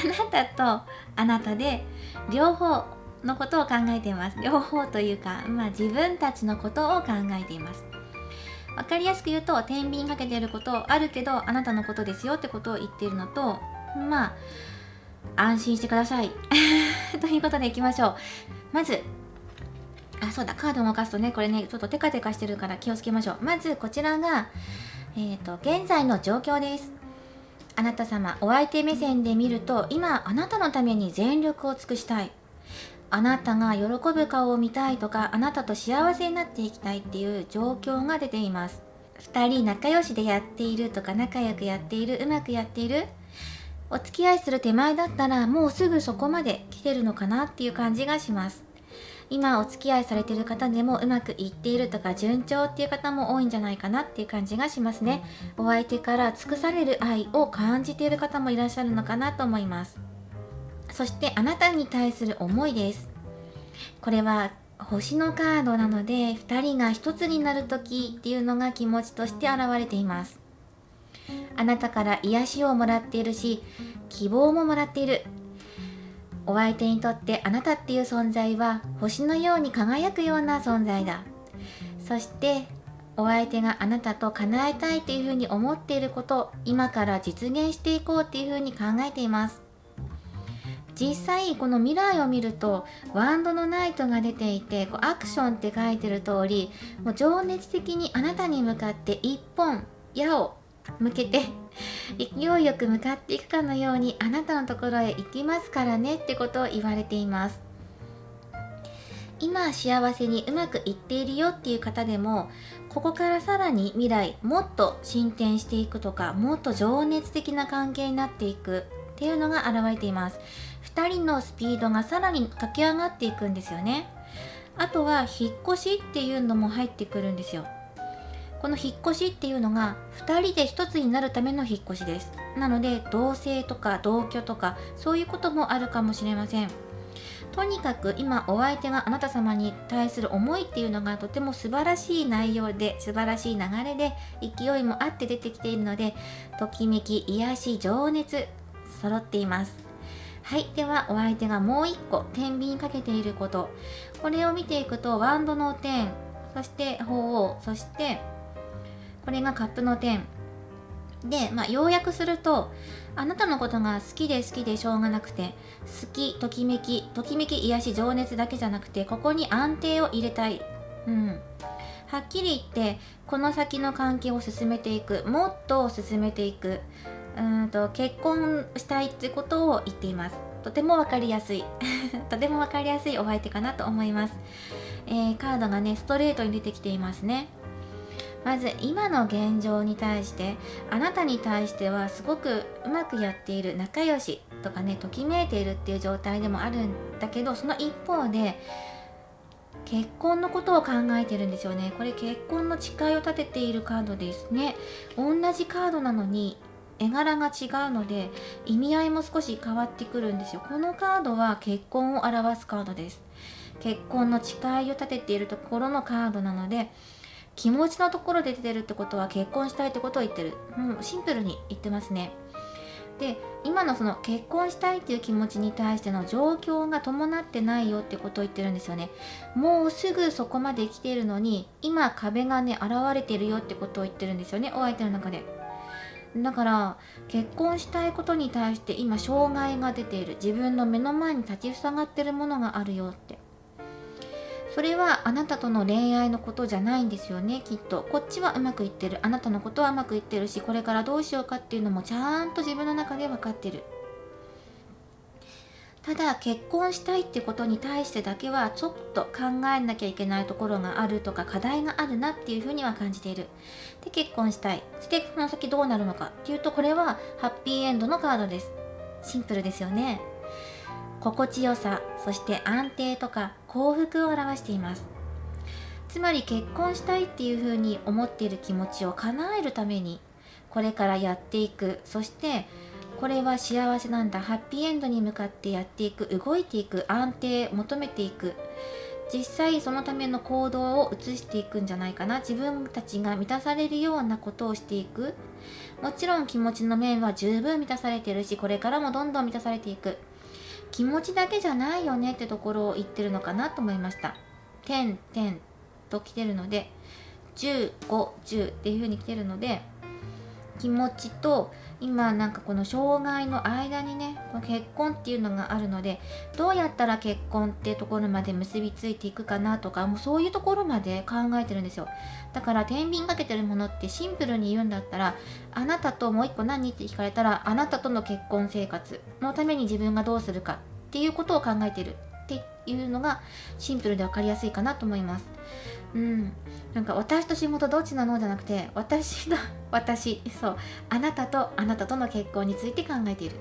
なたとあなたで両方のことを考えています。両方というか、自分たちのことを考えています。わかりやすく言うと、天秤かけていることあるけどあなたのことですよってことを言っているのと、安心してくださいということでいきましょう。まずそうだ、カードを動かすとね、これねちょっとテカテカしてるから気をつけましょう。まずこちらが現在の状況です。あなた様、お相手目線で見ると、今あなたのために全力を尽くしたい、あなたが喜ぶ顔を見たいとか、あなたと幸せになっていきたいっていう状況が出ています。2人仲良しでやっているとか、仲良くやっている、うまくやっている、お付き合いする手前だったらもうすぐそこまで来てるのかなっていう感じがします。今お付き合いされている方でもうまくいっているとか順調っていう方も多いんじゃないかなっていう感じがしますね。お相手から尽くされる愛を感じている方もいらっしゃるのかなと思います。そしてあなたに対する思いです。これは星のカードなので、2人が一つになる時っていうのが気持ちとして現れています。あなたから癒しをもらっているし、希望ももらっている。お相手にとってあなたっていう存在は星のように輝くような存在だ。そしてお相手があなたと叶えたいというふうに思っていること、今から実現していこうっていうふうに考えています。実際この未来を見るとワンドのナイトが出ていて、アクションって書いてる通り、もう情熱的にあなたに向かって一本矢を向けて勢いよく向かっていくかのようにあなたのところへ行きますからねってことを言われています。今幸せにうまくいっているよっていう方でも、ここからさらに未来もっと進展していくとか、もっと情熱的な関係になっていくっていうのが現れています。2人のスピードがさらに駆け上がっていくんですよね。あとは引っ越しっていうのも入ってくるんですよ。この引っ越しっていうのが2人で1つになるための引っ越しです。なので同棲とか同居とかそういうこともあるかもしれません。とにかく今お相手があなた様に対する思いっていうのがとても素晴らしい内容で、素晴らしい流れで、勢いもあって出てきているので、ときめき、癒し、情熱揃っています。はい、ではお相手がもう一個天秤にかけていること、これを見ていくとワンドの10、そして鳳凰、そしてこれがカップの10で、要約すると、あなたのことが好きで好きでしょうがなくて、好き、ときめき、癒し、情熱だけじゃなくて、ここに安定を入れたい。はっきり言ってこの先の関係を進めていく、もっと進めていく、結婚したいってことを言っています。とても分かりやすいとても分かりやすいお相手かなと思います。カードがねストレートに出てきていますね。まず今の現状に対して、あなたに対してはすごくうまくやっている、仲良しとかね、ときめいているっていう状態でもあるんだけど、その一方で結婚のことを考えてるんですよね。これ結婚の誓いを立てているカードですね。同じカードなのに絵柄が違うので意味合いも少し変わってくるんですよ。このカードは結婚を表すカードです。結婚の誓いを立てているところのカードなので、気持ちのところで出てるってことは結婚したいってことを言ってる。シンプルに言ってますね。で、今のその結婚したいっていう気持ちに対しての状況が伴ってないよってことを言ってるんですよね。もうすぐそこまで来ているのに、今壁がね、現れてるよってことを言ってるんですよね、お相手の中で。だから、結婚したいことに対して今障害が出ている。自分の目の前に立ちふさがってるものがあるよって。それはあなたとの恋愛のことじゃないんですよね、きっと。こっちはうまくいってる。あなたのことはうまくいってるし、これからどうしようかっていうのもちゃんと自分の中で分かってる。ただ、結婚したいってことに対してだけはちょっと考えなきゃいけないところがあるとか、課題があるなっていうふうには感じている。で、結婚したい。そしてその先どうなるのかっていうと、これはハッピーエンドのカードです。シンプルですよね。心地よさ、そして安定とか幸福を表しています。つまり結婚したいっていうふうに思っている気持ちを叶えるためにこれからやっていく。そしてこれは幸せなんだ、ハッピーエンドに向かってやっていく、動いていく、安定求めていく。実際そのための行動を移していくんじゃないかな。自分たちが満たされるようなことをしていく。もちろん気持ちの面は十分満たされてるし、これからもどんどん満たされていく。気持ちだけじゃないよねってところを言ってるのかなと思いました。点点と来てるので、10、5、10っていう風に来てるので、気持ちと今なんかこの障害の間にね、この結婚っていうのがあるので、どうやったら結婚っていうところまで結びついていくかなとか、もうそういうところまで考えてるんですよ。だから天秤かけてるものってシンプルに言うんだったら、あなたともう一個何って聞かれたら、あなたとの結婚生活のために自分がどうするかっていうことを考えているっていうのがシンプルで分かりやすいかなと思います。なんか私と仕事どっちなのじゃなくて、そう、あなたとの結婚について考えているっ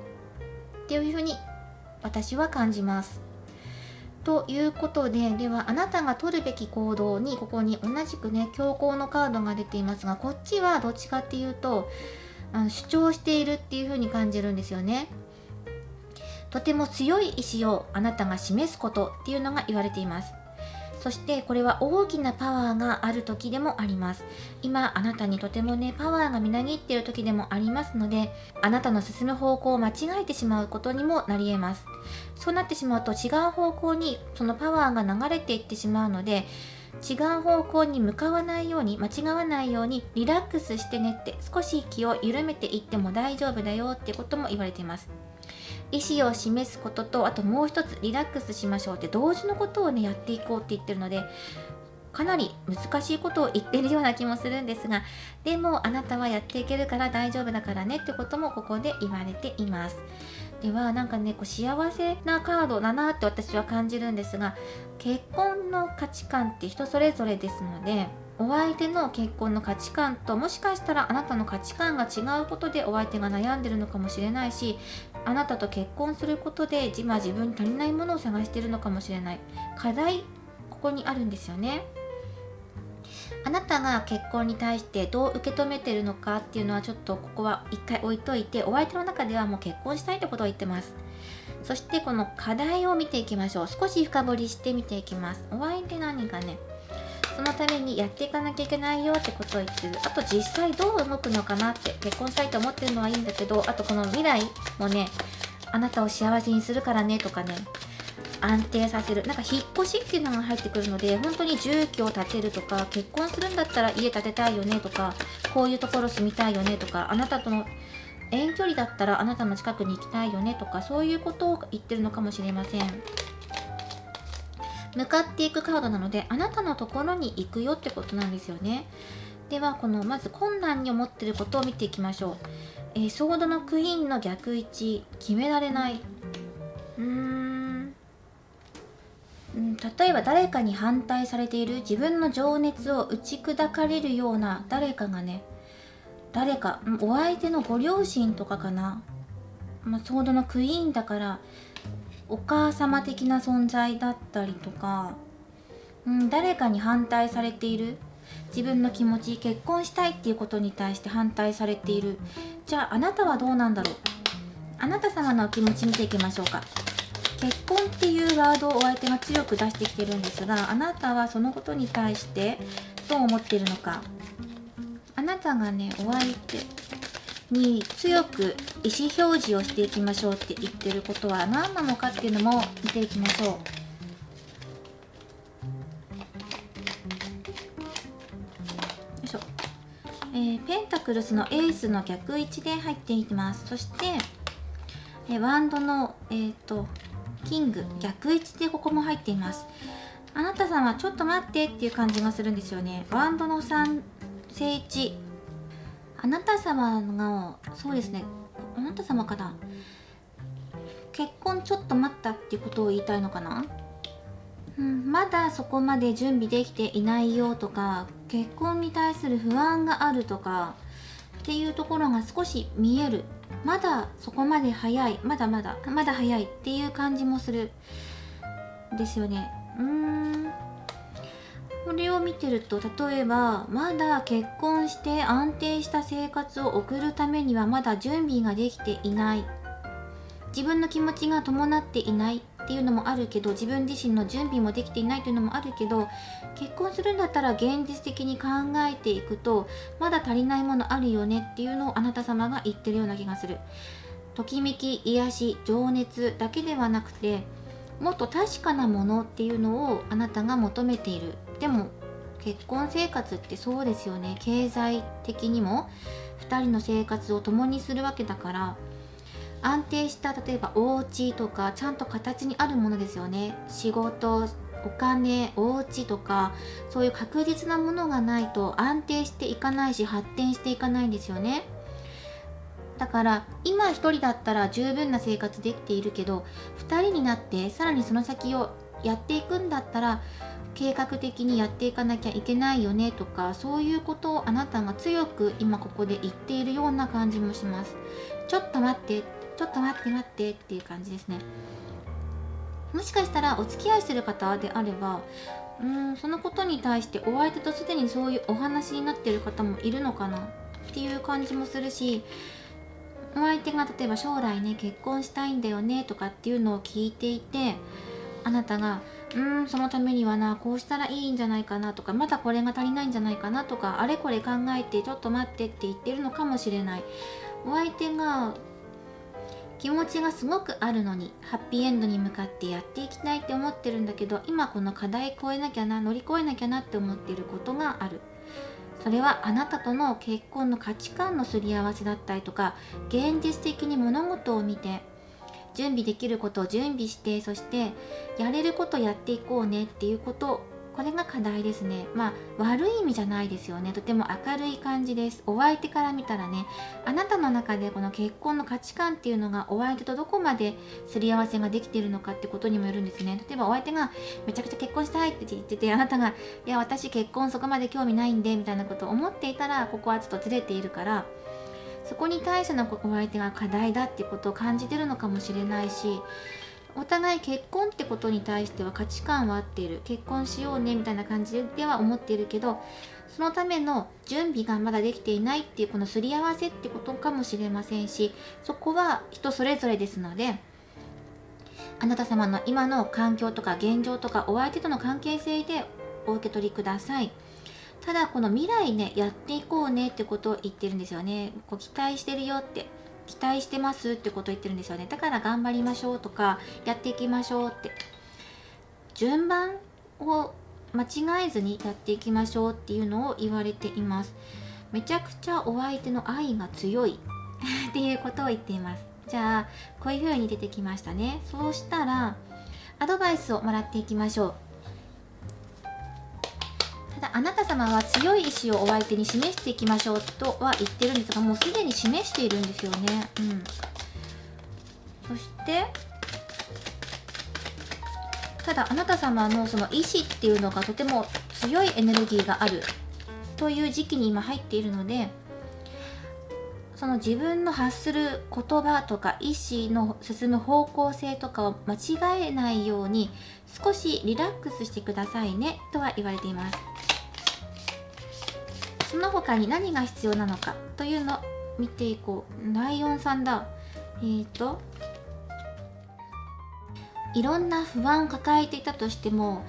ていうふうに私は感じます。ということで、ではあなたが取るべき行動に、ここに同じくね、強行のカードが出ていますが、こっちはどっちかっていうと主張しているっていうふうに感じるんですよね。とても強い意志をあなたが示すことっていうのが言われています。そしてこれは大きなパワーがある時でもあります。今あなたにとてもね、パワーがみなぎっている時でもありますので、あなたの進む方向を間違えてしまうことにもなり得ます。そうなってしまうと違う方向にそのパワーが流れていってしまうので、違う方向に向かわないように、間違わないようにリラックスしてねって、少し気を緩めていっても大丈夫だよってことも言われています。意思を示すことと、あともう一つリラックスしましょうって、同時のことをねやっていこうって言ってるので、かなり難しいことを言ってるような気もするんですが、でもあなたはやっていけるから大丈夫だからねってこともここで言われています。ではなんかね、幸せなカードだなって私は感じるんですが、結婚の価値観って人それぞれですので、お相手の結婚の価値観と、もしかしたらあなたの価値観が違うことでお相手が悩んでるのかもしれないし、あなたと結婚することで今自分に足りないものを探しているのかもしれない。課題、ここにあるんですよね。あなたが結婚に対してどう受け止めているのかっていうのはちょっとここは一回置いといて、お相手の中ではもう結婚したいってことを言ってます。そしてこの課題を見ていきましょう。少し深掘りして見ていきます。お相手何かね、そのためにやっていかなきゃいけないよってことを言ってる。あと実際どう動くのかなって、結婚したいと思ってるのはいいんだけど、あとこの未来もね、あなたを幸せにするからねとかね、安定させる、なんか引っ越しっていうのが入ってくるので、本当に住居を建てるとか、結婚するんだったら家建てたいよねとか、こういうところ住みたいよねとか、あなたとの遠距離だったらあなたの近くに行きたいよねとか、そういうことを言ってるのかもしれません。向かっていくカードなので、あなたのところに行くよってことなんですよね。ではこのまず困難に思っていることを見ていきましょう。ソードのクイーンの逆位置、決められない。例えば誰かに反対されている、自分の情熱を打ち砕かれるような誰かがね、誰か、お相手のご両親とかかな、ソードのクイーンだからお母様的な存在だったりとか、誰かに反対されている、自分の気持ち、結婚したいっていうことに対して反対されている。じゃああなたはどうなんだろう。あなた様のお気持ち見ていきましょうか。結婚っていうワードをお相手が強く出してきてるんですが、あなたはそのことに対してどう思っているのか。あなたがね、お相手に強く意思表示をしていきましょうって言ってることは何なのかっていうのも見ていきましょう。よいしょ。ペンタクルスのエースの逆位置で入っていきます。そしてワンドのキング逆位置でここも入っています。あなた様ちょっと待ってっていう感じがするんですよね。ワンドの3聖地、あなた様の、そうですね、あなた様かな、結婚ちょっと待ったっていうことを言いたいのかな。まだそこまで準備できていないよとか、結婚に対する不安があるとかっていうところが少し見える。まだそこまで早い、まだ早いっていう感じもするですよね。これを見てると、例えばまだ結婚して安定した生活を送るためにはまだ準備ができていない、自分の気持ちが伴っていないっていうのもあるけど、自分自身の準備もできていないというのもあるけど、結婚するんだったら現実的に考えていくとまだ足りないものあるよねっていうのをあなた様が言ってるような気がする。ときめき、癒し、情熱だけではなくて、もっと確かなものっていうのをあなたが求めている。でも結婚生活ってそうですよね、経済的にも2人の生活を共にするわけだから、安定した例えばお家とかちゃんと形にあるものですよね。仕事、お金、お家とかそういう確実なものがないと安定していかないし発展していかないんですよね。だから今一人だったら十分な生活できているけど、2人になってさらにその先をやっていくんだったら計画的にやっていかなきゃいけないよねとか、そういうことをあなたが強く今ここで言っているような感じもします。ちょっと待ってちょっと待ってっていう感じですね。もしかしたらお付き合いする方であれば、そのことに対してお相手とすでにそういうお話になっている方もいるのかなっていう感じもするし、お相手が例えば将来ね結婚したいんだよねとかっていうのを聞いていて、あなたがそのためにはなこうしたらいいんじゃないかなとか、まだこれが足りないんじゃないかなとか、あれこれ考えてちょっと待ってって言ってるのかもしれない。お相手が気持ちがすごくあるのにハッピーエンドに向かってやっていきたいって思ってるんだけど、今この課題越えなきゃな、乗り越えなきゃなって思っていることがある。それはあなたとの結婚の価値観のすり合わせだったりとか、現実的に物事を見て準備できることを準備して、そしてやれることやっていこうねっていうこと、これが課題ですね。悪い意味じゃないですよね。とても明るい感じです。お相手から見たらね、あなたの中でこの結婚の価値観っていうのがお相手とどこまですり合わせができているのかってことにもよるんですね。例えばお相手がめちゃくちゃ結婚したいって言ってて、あなたがいや私結婚そこまで興味ないんでみたいなことを思っていたら、ここはちょっとずれているから、そこに対してのお相手が課題だっていうことを感じてるのかもしれないし、お互い結婚ってことに対しては価値観は合っている、結婚しようねみたいな感じでは思っているけど、そのための準備がまだできていないっていうこのすり合わせってことかもしれませんし、そこは人それぞれですので、あなた様の今の環境とか現状とかお相手との関係性でお受け取りください。ただこの未来ね、やっていこうねってことを言ってるんですよね。期待してるよって、期待してますってことを言ってるんですよね。だから頑張りましょうとかやっていきましょうって、順番を間違えずにやっていきましょうっていうのを言われています。めちゃくちゃお相手の愛が強いっていうことを言っています。じゃあこういう風に出てきましたね。そうしたらアドバイスをもらっていきましょう。ただあなた様は強い意志をお相手に示していきましょうとは言ってるんですが、もうすでに示しているんですよね。そしてただあなた様のその意志っていうのがとても強いエネルギーがあるという時期に今入っているので、その自分の発する言葉とか意思の進む方向性とかを間違えないように少しリラックスしてくださいねとは言われています。その他に何が必要なのかというのを見ていこう。ライオンさんだ。いろんな不安を抱えていたとしても、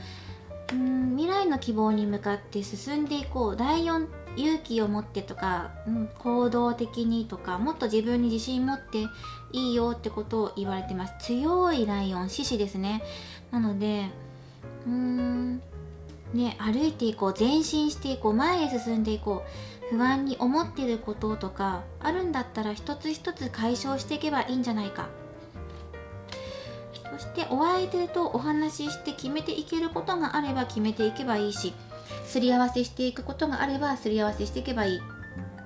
未来の希望に向かって進んでいこう。ライオン、勇気を持ってとか、行動的にとか、もっと自分に自信持っていいよってことを言われてます。強いライオン、獅子ですね。なので歩いていこう、前進していこう、前へ進んでいこう。不安に思っていることとかあるんだったら一つ一つ解消していけばいいんじゃないか。そしてお相手とお話しして決めていけることがあれば決めていけばいいし、すり合わせしていくことがあればすり合わせしていけばいい。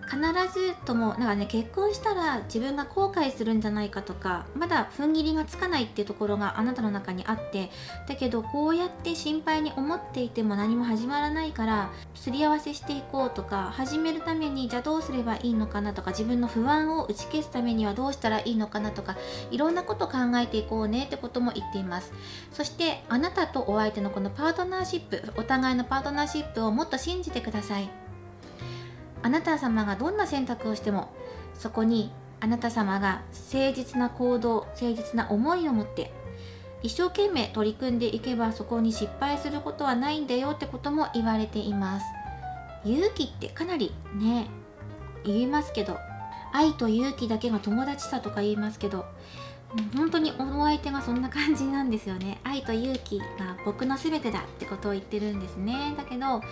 必ずとも結婚したら自分が後悔するんじゃないかとか、まだ踏ん切りがつかないっていうところがあなたの中にあって、だけどこうやって心配に思っていても何も始まらないからすり合わせしていこうとか、始めるためにじゃあどうすればいいのかなとか、自分の不安を打ち消すためにはどうしたらいいのかなとか、いろんなこと考えていこうねってことも言っています。そしてあなたとお相手のこのパートナーシップ、お互いのパートナーシップをもっと信じてください。あなた様がどんな選択をしても、そこにあなた様が誠実な行動、誠実な思いを持って一生懸命取り組んでいけば、そこに失敗することはないんだよってことも言われています。勇気ってかなりね、言いますけど、愛と勇気だけが友達さとか言いますけど、本当にお相手がそんな感じなんですよね。愛と勇気が僕の全てだってことを言ってるんですね。だけど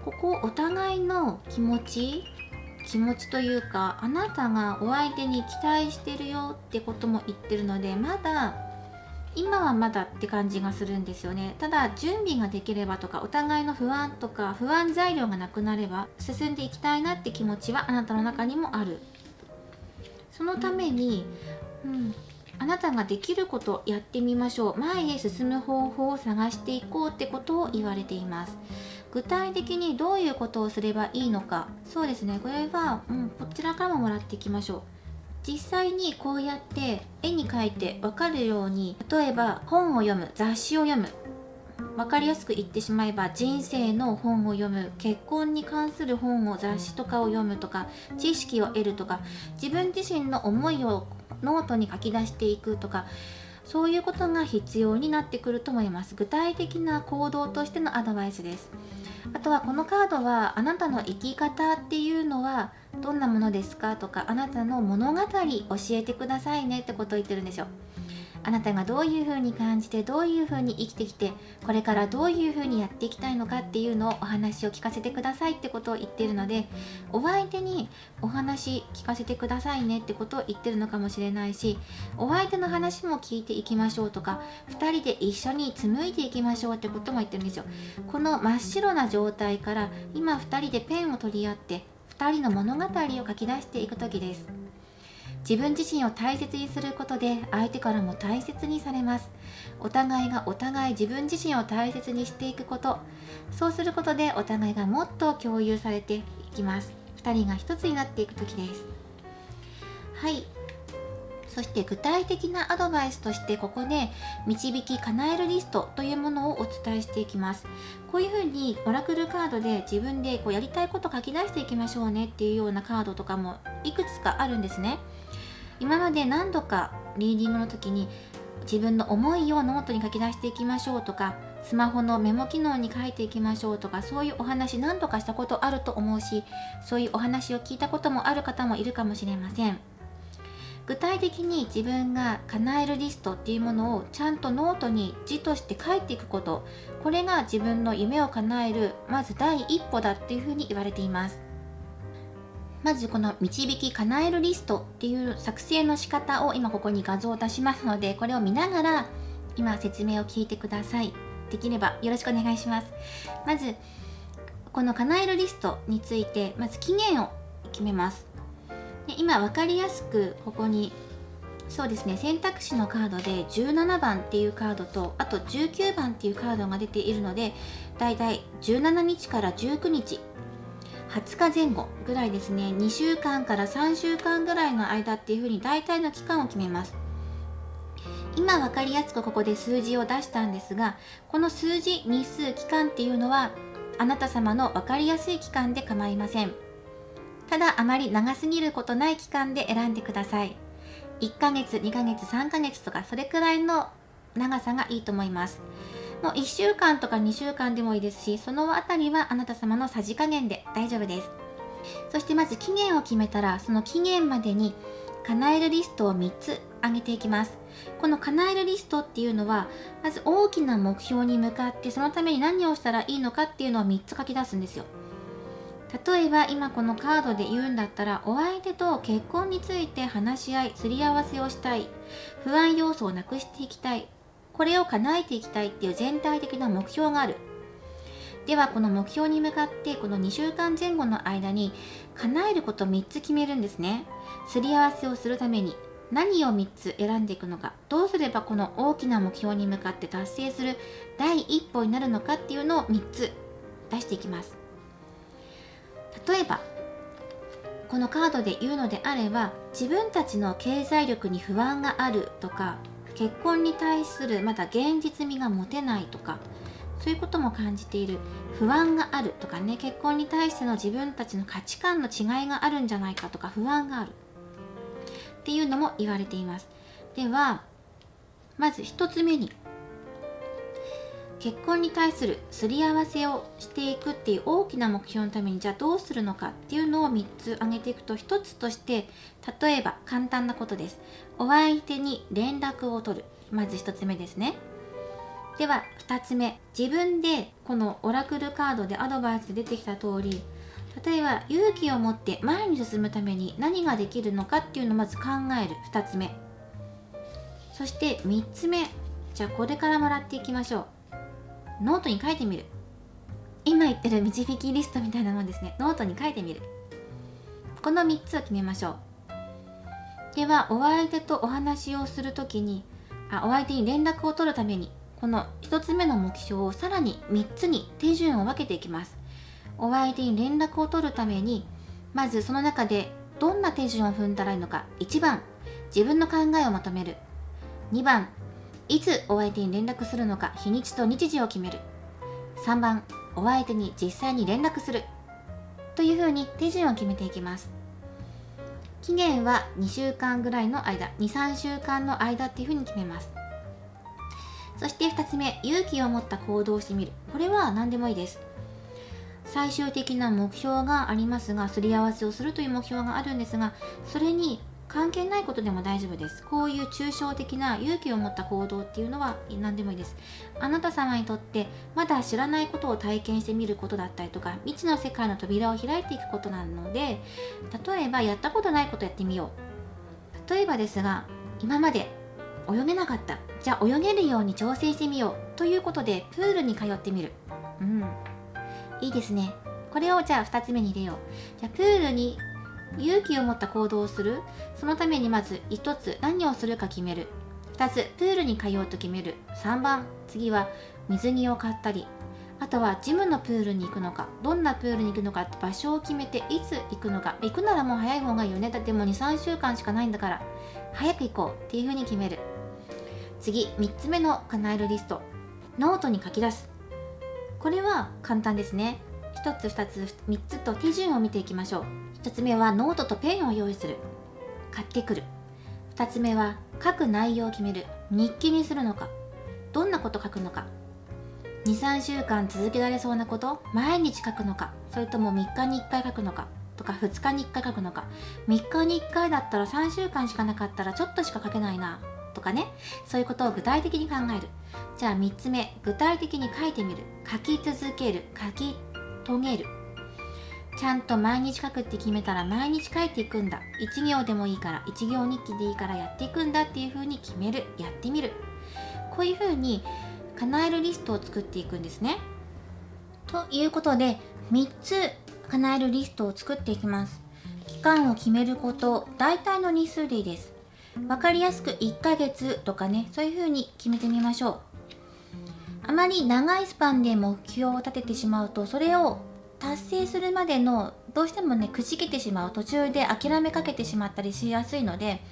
ここお互いの気持ちというか、あなたがお相手に期待してるよってことも言ってるので、今はまだって感じがするんですよね。ただ準備ができればとか、お互いの不安とか不安材料がなくなれば進んでいきたいなって気持ちはあなたの中にもある。そのために、あなたができることをやってみましょう。前へ進む方法を探していこうってことを言われています。具体的にどういうことをすればいいのか、そうですね、これは、こちらからももらっていきましょう。実際にこうやって絵に描いて分かるように、例えば本を読む、雑誌を読む、分かりやすく言ってしまえば人生の本を読む、結婚に関する本を、雑誌とかを読むとか、知識を得るとか、自分自身の思いをノートに書き出していくとか、そういうことが必要になってくると思います。具体的な行動としてのアドバイスです。あとはこのカードは、あなたの生き方っていうのはどんなものですかとか、あなたの物語教えてくださいねってことを言ってるんですよ。あなたがどういうふうに感じて、どういうふうに生きてきて、これからどういうふうにやっていきたいのかっていうのをお話を聞かせてくださいってことを言っているので、お相手にお話聞かせてくださいねってことを言ってるのかもしれないし、お相手の話も聞いていきましょうとか、2人で一緒に紡いでいきましょうってことも言ってるんですよ。この真っ白な状態から今2人でペンを取り合って2人の物語を書き出していく時です。自分自身を大切にすることで相手からも大切にされます。お互いがお互い自分自身を大切にしていくこと、そうすることでお互いがもっと共有されていきます。2人が一つになっていく時です。はい。そして具体的なアドバイスとして、ここで導き叶えるリストというものをお伝えしていきます。こういうふうにオラクルカードで自分でやりたいこと書き出していきましょうねっていうようなカードとかもいくつかあるんですね。今まで何度かリーディングの時に自分の思いをノートに書き出していきましょうとか、スマホのメモ機能に書いていきましょうとか、そういうお話何度かしたことあると思うし、そういうお話を聞いたこともある方もいるかもしれません。具体的に自分が叶えるリストっていうものをちゃんとノートに字として書いていくこと、これが自分の夢を叶えるまず第一歩だっていうふうに言われています。まずこの導き叶えるリストっていう作成の仕方を今ここに画像を出しますので、これを見ながら今説明を聞いてください。できればよろしくお願いします。まずこの叶えるリストについて、まず期限を決めます。で今分かりやすくここにそうですね、選択肢のカードで17番っていうカードと、あと19番っていうカードが出ているので、だいたい17日から19日、20日前後ぐらいですね、2週間から3週間ぐらいの間っていうふうに大体の期間を決めます。今分かりやすくここで数字を出したんですが、この数字、日数、期間っていうのはあなた様の分かりやすい期間で構いません。ただあまり長すぎることない期間で選んでください。1ヶ月、2ヶ月、3ヶ月とかそれくらいの長さがいいと思います。もう1週間とか2週間でもいいですし、そのあたりはあなた様のさじ加減で大丈夫です。そしてまず期限を決めたら、その期限までに叶えるリストを3つ挙げていきます。この叶えるリストっていうのは、まず大きな目標に向かってそのために何をしたらいいのかっていうのを3つ書き出すんですよ。例えば今このカードで言うんだったら、お相手と結婚について話し合い、すり合わせをしたい、不安要素をなくしていきたい、これを叶えていきたいっていう全体的な目標がある。ではこの目標に向かってこの2週間前後の間に叶えることを3つ決めるんですね。すり合わせをするために何を3つ選んでいくのか、どうすればこの大きな目標に向かって達成する第一歩になるのかっていうのを3つ出していきます。例えばこのカードで言うのであれば、自分たちの経済力に不安があるとか、結婚に対するまだ現実味が持てないとか、そういうことも感じている、不安があるとかね、結婚に対しての自分たちの価値観の違いがあるんじゃないかとか、不安があるっていうのも言われています。ではまず1つ目に、結婚に対するすり合わせをしていくっていう大きな目標のために、じゃあどうするのかっていうのを3つ挙げていくと、1つとして、例えば簡単なことです。お相手に連絡を取る。まず1つ目ですね。では2つ目、自分でこのオラクルカードでアドバイスで出てきた通り、例えば勇気を持って前に進むために何ができるのかっていうのをまず考える。2つ目。そして3つ目、じゃあこれからもらっていきましょう。ノートに書いてみる。今言ってる導きリストみたいなもんですね。ノートに書いてみる。この3つを決めましょう。ではお相手とお話をするときに、お相手に連絡を取るために、この1つ目の目標をさらに3つに手順を分けていきます。お相手に連絡を取るために、まずその中でどんな手順を踏んだらいいのか。1番、自分の考えをまとめる。2番、いつお相手に連絡するのか、日にちと日時を決める。3番、お相手に実際に連絡する。というふうに手順を決めていきます。期限は2週間ぐらいの間、2、3週間の間っていうふうに決めます。そして2つ目、勇気を持った行動をしてみる。これは何でもいいです。最終的な目標がありますが、すり合わせをするという目標があるんですが、それに関係ないことでも大丈夫です。こういう抽象的な勇気を持った行動っていうのは何でもいいです。あなた様にとってまだ知らないことを体験してみることだったりとか、未知の世界の扉を開いていくことなので、例えばやったことないことやってみよう。例えばですが、今まで泳げなかった。じゃあ泳げるように挑戦してみようということでプールに通ってみる。いいですね。これをじゃあ2つ目に入れよう。じゃあプールに勇気を持った行動をする。そのためにまず1つ何をするか決める。2つプールに通うと決める。3番、次は水着を買ったり、あとはジムのプールに行くのか、どんなプールに行くのかって場所を決めて、いつ行くのか。行くならもう早い方がいいよね。だってもう 2,3 週間しかないんだから早く行こうっていう風に決める。次、3つ目の叶えるリスト、ノートに書き出す。これは簡単ですね。1つ2つ3つと手順を見ていきましょう。1つ目はノートとペンを用意する。買ってくる。2つ目は書く内容を決める。日記にするのか、どんなこと書くのか、2、3週間続けられそうなこと、毎日書くのか、それとも3日に1回書くのかとか、2日に1回書くのか。3日に1回だったら3週間しかなかったらちょっとしか書けないなとかね、そういうことを具体的に考える。じゃあ3つ目、具体的に書いてみる。書き続ける、書き遂げる。ちゃんと毎日書くって決めたら毎日書いていくんだ。1行でもいいから、1行日記でいいからやっていくんだっていう風に決める。やってみる。こういう風に叶えるリストを作っていくんですね。ということで3つ叶えるリストを作っていきます。期間を決めること、大体の日数でいいです。分かりやすく1ヶ月とかね、そういう風に決めてみましょう。あまり長いスパンで目標を立ててしまうと、それを達成するまでのどうしてもね、くじけてしまう、途中で諦めかけてしまったりしやすいので、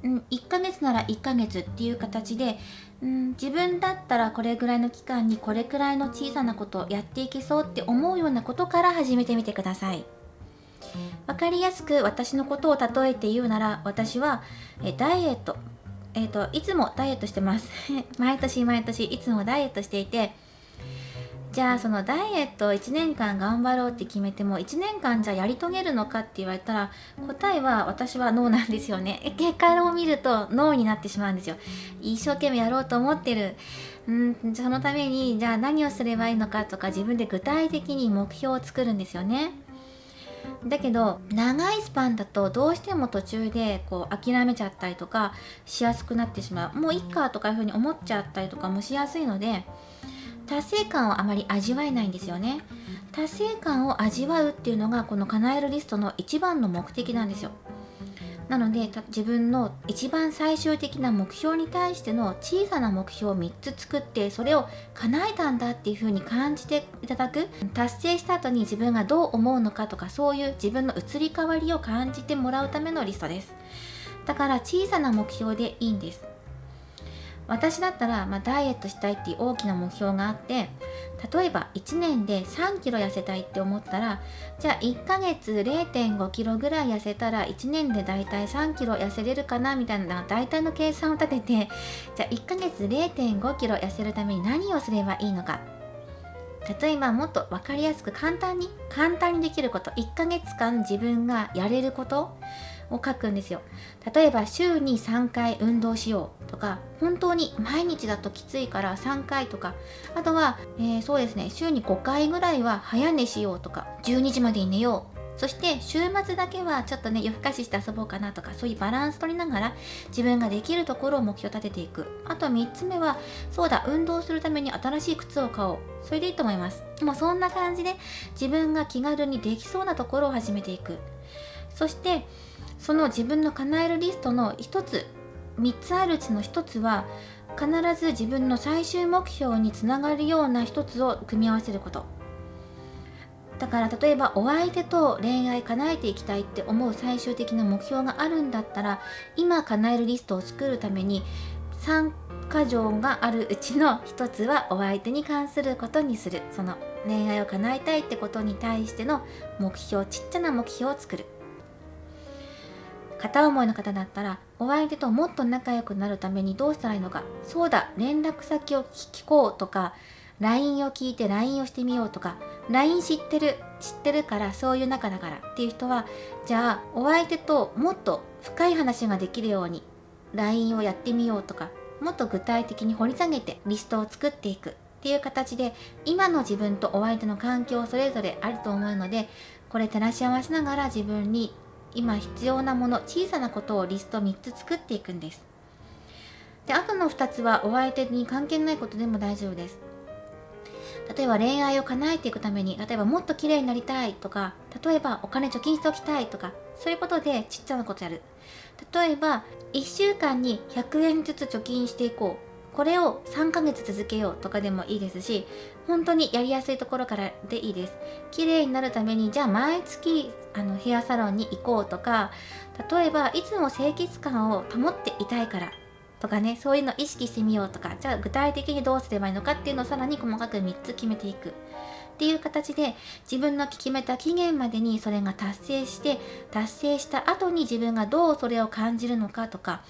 1ヶ月なら1ヶ月っていう形で、自分だったらこれぐらいの期間にこれくらいの小さなことをやっていけそうって思うようなことから始めてみてください。わかりやすく私のことを例えて言うなら、私はダイエット、いつもダイエットしてます毎年毎年いつもダイエットしていて、じゃあそのダイエットを1年間頑張ろうって決めても1年間じゃやり遂げるのかって言われたら、答えは私はノーなんですよね。結果を見るとノーになってしまうんですよ。一生懸命やろうと思ってる、そのためにじゃあ何をすればいいのかとか、自分で具体的に目標を作るんですよね。だけど長いスパンだとどうしても途中でこう諦めちゃったりとかしやすくなってしまう、もういっかとかいうふうに思っちゃったりとかもしやすいので、達成感をあまり味わえないんですよね。達成感を味わうっていうのがこの叶えるリストの一番の目的なんですよ。なので自分の一番最終的な目標に対しての小さな目標を3つ作って、それを叶えたんだっていう風に感じていただく、達成した後に自分がどう思うのかとか、そういう自分の移り変わりを感じてもらうためのリストです。だから小さな目標でいいんです。私だったら、ダイエットしたいっていう大きな目標があって、例えば1年で3キロ痩せたいって思ったら、じゃあ1ヶ月 0.5 キロぐらい痩せたら1年でだいたい3キロ痩せれるかなみたいな大体の計算を立てて、じゃあ1ヶ月 0.5 キロ痩せるために何をすればいいのか。例えばもっと分かりやすく簡単にできること、1ヶ月間自分がやれることを書くんですよ。例えば週に3回運動しようとか、本当に毎日だときついから3回とか、あとは、そうですね、週に5回ぐらいは早寝しようとか、12時までに寝よう、そして週末だけはちょっとね、夜更かしして遊ぼうかなとか、そういうバランス取りながら自分ができるところを目標立てていく。あと3つ目は、そうだ、運動するために新しい靴を買おう。それでいいと思います。もうそんな感じで自分が気軽にできそうなところを始めていく。そしてその自分の叶えるリストの一つ、3つあるうちの1つは必ず自分の最終目標につながるような1つを組み合わせること。だから例えばお相手と恋愛叶えていきたいって思う最終的な目標があるんだったら、今叶えるリストを作るために3箇条があるうちの1つはお相手に関することにする。その恋愛を叶えたいってことに対しての目標、ちっちゃな目標を作る。片思いの方だったら、お相手ともっと仲良くなるためにどうしたらいいのか。そうだ、連絡先を聞こうとか、 LINE を聞いて LINE をしてみようとか、 LINE 知ってるからそういう仲だからっていう人は、じゃあお相手ともっと深い話ができるように LINE をやってみようとか、もっと具体的に掘り下げてリストを作っていくっていう形で、今の自分とお相手の環境それぞれあると思うので、これ照らし合わせながら自分に今必要なもの、小さなことをリスト3つ作っていくんです。で、あとの2つはお相手に関係ないことでも大丈夫です。例えば恋愛を叶えていくために、例えばもっと綺麗になりたいとか、例えばお金貯金しておきたいとか、そういうことでちっちゃなことやる。例えば1週間に100円ずつ貯金していこう、これを3ヶ月続けようとかでもいいですし、本当にやりやすいところからでいいです。綺麗になるためにじゃあ毎月ヘアサロンに行こうとか、例えばいつも清潔感を保っていたいからとかね、そういうの意識してみようとか、じゃあ具体的にどうすればいいのかっていうのをさらに細かく3つ決めていくっていう形で、自分の決めた期限までにそれが達成した後に自分がどうそれを感じるのかとか、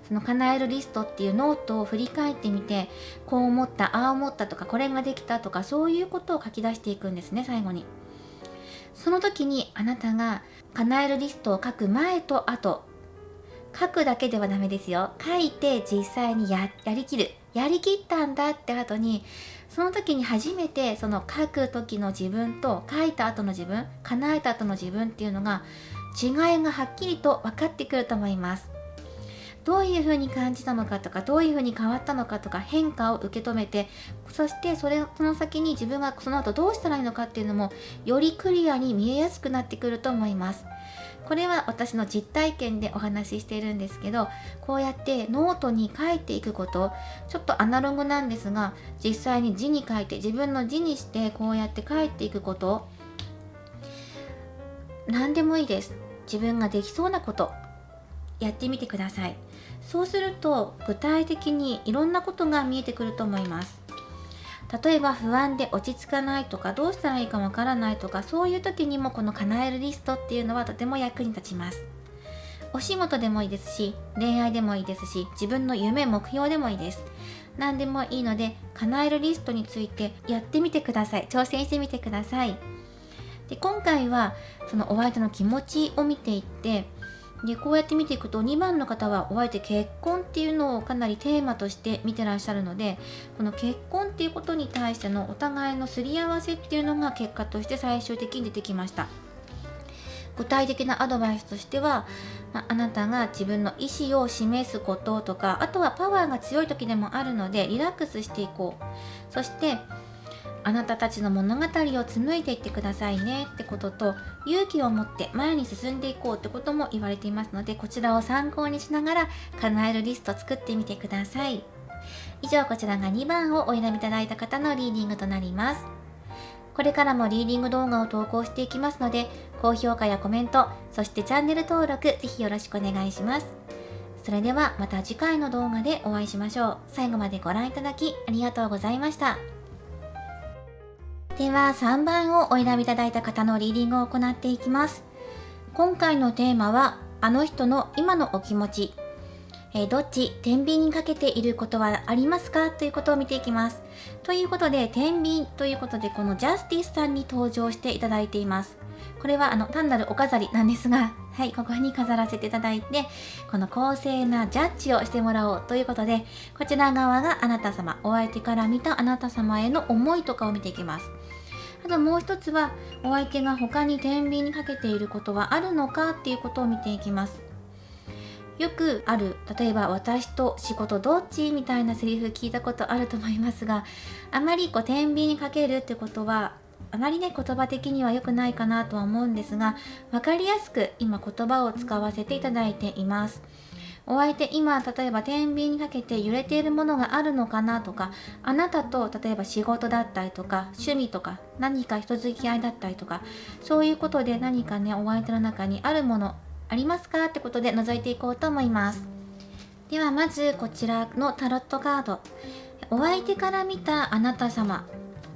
その叶えるリストっていうノートを振り返ってみて、こう思った、ああ思ったとか、これができたとか、そういうことを書き出していくんですね、最後に。その時にあなたが叶えるリストを書く前と後、書くだけではダメですよ。書いて実際にやりきる。やりきったんだって後に、その時に初めてその書く時の自分と書いた後の自分、叶えた後の自分っていうのが違いがはっきりと分かってくると思います。どういう風に感じたのかとか、どういう風に変わったのかとか、変化を受け止めて、そしてその先に自分がその後どうしたらいいのかっていうのもよりクリアに見えやすくなってくると思います。これは私の実体験でお話ししているんですけど、こうやってノートに書いていくこと、ちょっとアナログなんですが、実際に字に書いて、自分の字にしてこうやって書いていくこと、何でもいいです。自分ができそうなことやってみてください。そうすると具体的にいろんなことが見えてくると思います。例えば不安で落ち着かないとか、どうしたらいいかわからないとか、そういう時にもこの叶えるリストっていうのはとても役に立ちます。お仕事でもいいですし、恋愛でもいいですし、自分の夢目標でもいいです。何でもいいので、叶えるリストについてやってみてください。挑戦してみてください。で、今回はそのお相手の気持ちを見ていって、でこうやって見ていくと、2番の方はお相手結婚っていうのをかなりテーマとして見てらっしゃるので、この結婚っていうことに対してのお互いのすり合わせっていうのが結果として最終的に出てきました。具体的なアドバイスとしては、あなたが自分の意思を示すこととか、あとはパワーが強い時でもあるのでリラックスしていこう。そしてあなたたちの物語を紡いでいってくださいねってことと、勇気を持って前に進んでいこうってことも言われていますので、こちらを参考にしながら叶えるリスト作ってみてください。以上、こちらが2番をお選びいただいた方のリーディングとなります。これからもリーディング動画を投稿していきますので、高評価やコメント、そしてチャンネル登録ぜひよろしくお願いします。それではまた次回の動画でお会いしましょう。最後までご覧いただきありがとうございました。では3番をお選びいただいた方のリーディングを行っていきます。今回のテーマは、あの人の今のお気持ち、どっち天秤にかけていることはありますかということを見ていきます。ということで、天秤ということで、このジャスティスさんに登場していただいています。これは単なるお飾りなんですが、はい、ここに飾らせていただいて、この公正なジャッジをしてもらおうということで、こちら側があなた様、お相手から見たあなた様への思いとかを見ていきます。あともう一つは、お相手が他に天秤にかけていることはあるのかっていうことを見ていきます。よくある、例えば私と仕事どっちみたいなセリフ聞いたことあると思いますが、あまり天秤にかけるってことはあまりね、言葉的には良くないかなとは思うんですが、分かりやすく今言葉を使わせていただいています。お相手、今例えば天秤にかけて揺れているものがあるのかなとか、あなたと例えば仕事だったりとか趣味とか何か人付き合いだったりとか、そういうことで何かね、お相手の中にあるものありますかってことで覗いていこうと思います。ではまずこちらのタロットカード、お相手から見たあなた様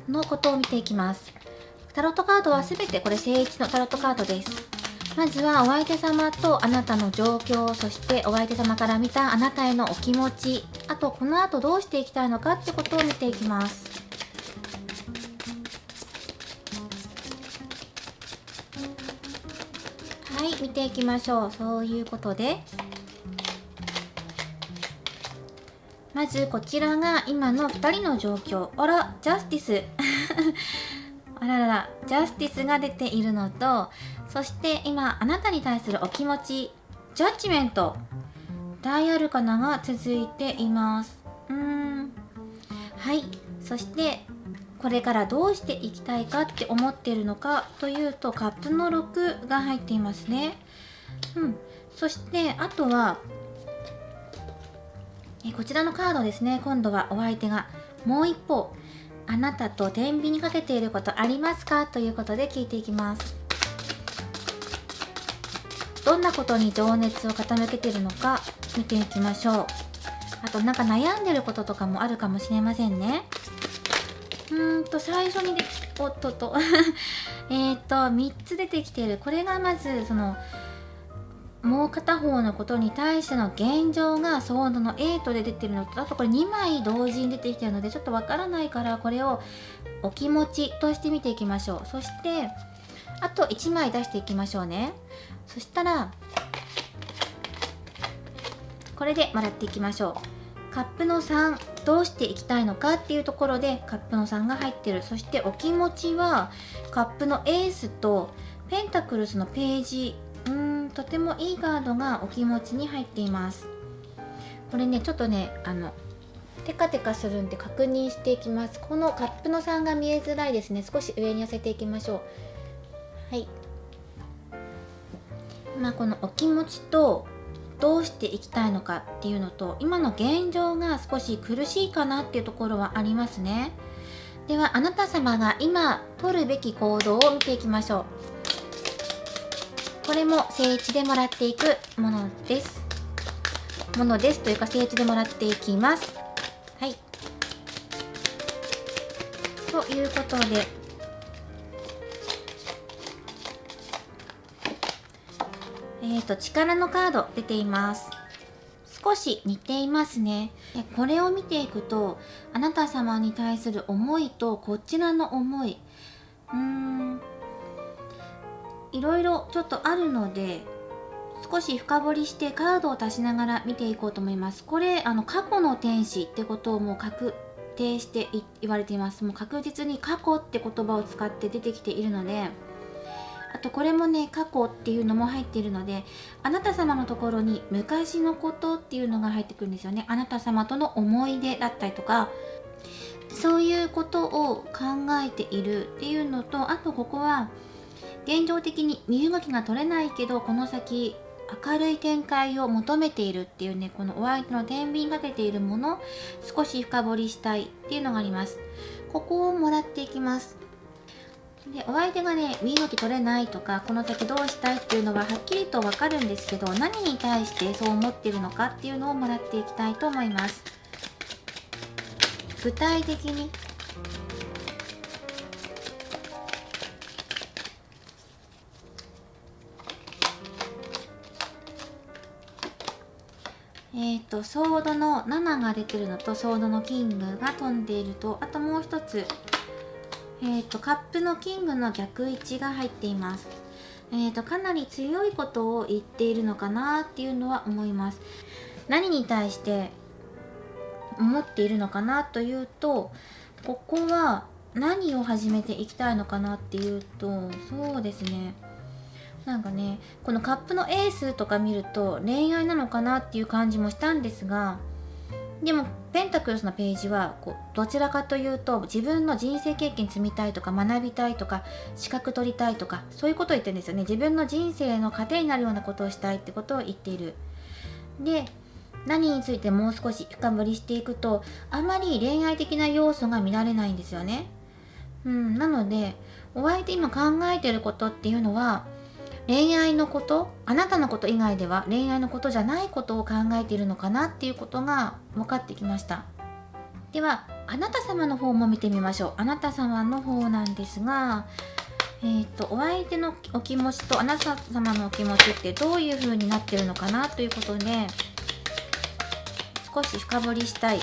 のことを見ていきます。タロットカードはすべてこれ正位置のタロットカードです。まずはお相手様とあなたの状況、そしてお相手様から見たあなたへのお気持ち、あとこの後どうしていきたいのかってことを見ていきます。はい、見ていきましょう。そういうことで、まずこちらが今の2人の状況。あら、ジャスティスあららら、ジャスティスが出ているのと、そして今あなたに対するお気持ち、ジャッジメント、大アルカナが続いています。はい、そしてこれからどうしていきたいかって思っているのかというと、カップの6が入っていますね。そしてあとはこちらのカードですね。今度はお相手がもう一方、あなたと天秤にかけていることありますかということで聞いていきます。どんなことに情熱を傾けているのか見ていきましょう。あとなんか悩んでることとかもあるかもしれませんね。最初におっとっと3つ出てきている。これがまずもう片方のことに対しての現状がソードの8で出てるのと、あとこれ2枚同時に出てきてるのでちょっとわからないから、これをお気持ちとして見ていきましょう。そしてあと1枚出していきましょうね。そしたらこれでもらっていきましょう。カップの3、どうしていきたいのかっていうところでカップの3が入ってる。そしてお気持ちはカップのエースとペンタクルスのページ、とてもいいカードがお気持ちに入っています。これね、ちょっとね、テカテカするんで確認していきます。このカップの3が見えづらいですね。少し上に寄せていきましょう。はい。このお気持ちとどうしていきたいのかっていうのと、今の現状が少し苦しいかなっていうところはありますね。ではあなた様が今取るべき行動を見ていきましょう。これも聖地でもらっていくものです。というか聖地でもらっていきます。はい。ということで、力のカード出ています。少し似ていますね。でこれを見ていくと、あなた様に対する思いとこちらの思い、いろいろちょっとあるので、少し深掘りしてカードを足しながら見ていこうと思います。これ過去の天使ってことをもう確定して言われています。もう確実に過去って言葉を使って出てきているので、あとこれもね、過去っていうのも入っているので、あなた様のところに昔のことっていうのが入ってくるんですよね。あなた様との思い出だったりとか、そういうことを考えているっていうのと、あとここは現状的に身動きが取れないけど、この先明るい展開を求めているっていうね、このお相手の天秤かけているもの、少し深掘りしたいっていうのがあります。ここをもらっていきます。でお相手がね、身動き取れないとか、この先どうしたいっていうのははっきりとわかるんですけど、何に対してそう思っているのかっていうのをもらっていきたいと思います。具体的にソードの7が出てるのと、ソードのキングが飛んでいると、あともう一つ、カップのキングの逆位置が入っています。かなり強いことを言っているのかなっていうのは思います。何に対して思っているのかなというと、ここは何を始めていきたいのかなっていうと、そうですね、なんかね、このカップのエースとか見ると恋愛なのかなっていう感じもしたんですが、でもペンタクルスのページはどちらかというと、自分の人生経験積みたいとか、学びたいとか、資格取りたいとか、そういうことを言ってるんですよね。自分の人生の糧になるようなことをしたいってことを言っている。で、何についてもう少し深掘りしていくと、あまり恋愛的な要素が見られないんですよね。なのでお相手今考えてることっていうのは、恋愛のこと、あなたのこと以外では恋愛のことじゃないことを考えているのかなっていうことが分かってきました。ではあなた様の方も見てみましょう。あなた様の方なんですが、お相手のお気持ちとあなた様のお気持ちってどういう風になってるのかなということで、少し深掘りしたい。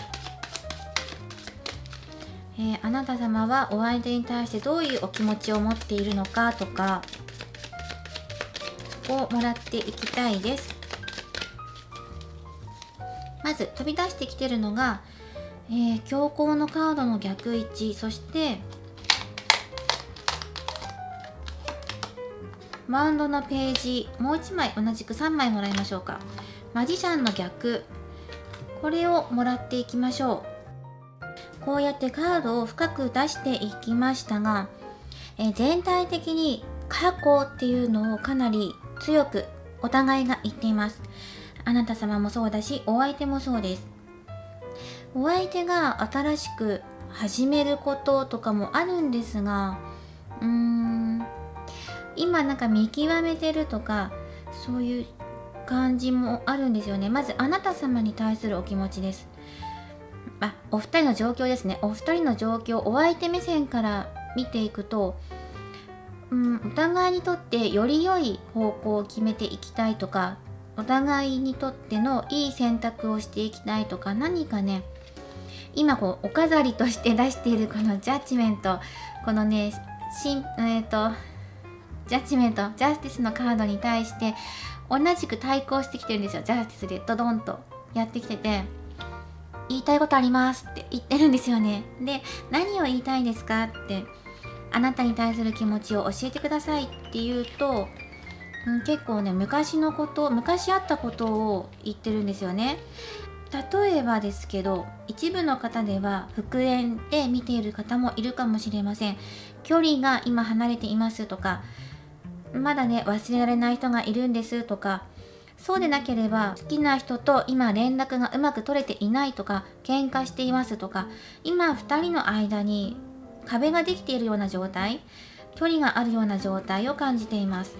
あなた様はお相手に対してどういうお気持ちを持っているのかとかをもらっていきたいです。まず飛び出してきてるのが、強行のカードの逆位置、そしてワンドのページ、もう1枚同じく3枚もらいましょうか。マジシャンの逆、これをもらっていきましょう。こうやってカードを深く出していきましたが、全体的に過去っていうのをかなり強くお互いが言っています。あなた様もそうだし、お相手もそうです。お相手が新しく始めることとかもあるんですが、今なんか見極めてるとか、そういう感じもあるんですよね。まずあなた様に対するお気持ちです。お二人の状況ですね。お二人の状況、お相手目線から見ていくと、お互いにとってより良い方向を決めていきたいとか、お互いにとってのいい選択をしていきたいとか、何かね、今お飾りとして出しているこのジャッジメント、このね、ジャッジメント、ジャスティスのカードに対して同じく対抗してきてるんですよ。ジャスティスでドドンとやってきてて、言いたいことありますって言ってるんですよね。で、何を言いたいですかって、あなたに対する気持ちを教えてくださいって言うと、結構ね、昔のこと、昔あったことを言ってるんですよね。例えばですけど、一部の方では復縁で見ている方もいるかもしれません。距離が今離れていますとか、まだね忘れられない人がいるんですとか、そうでなければ好きな人と今連絡がうまく取れていないとか、喧嘩していますとか、今2人の間に壁ができているような状態、距離があるような状態を感じています。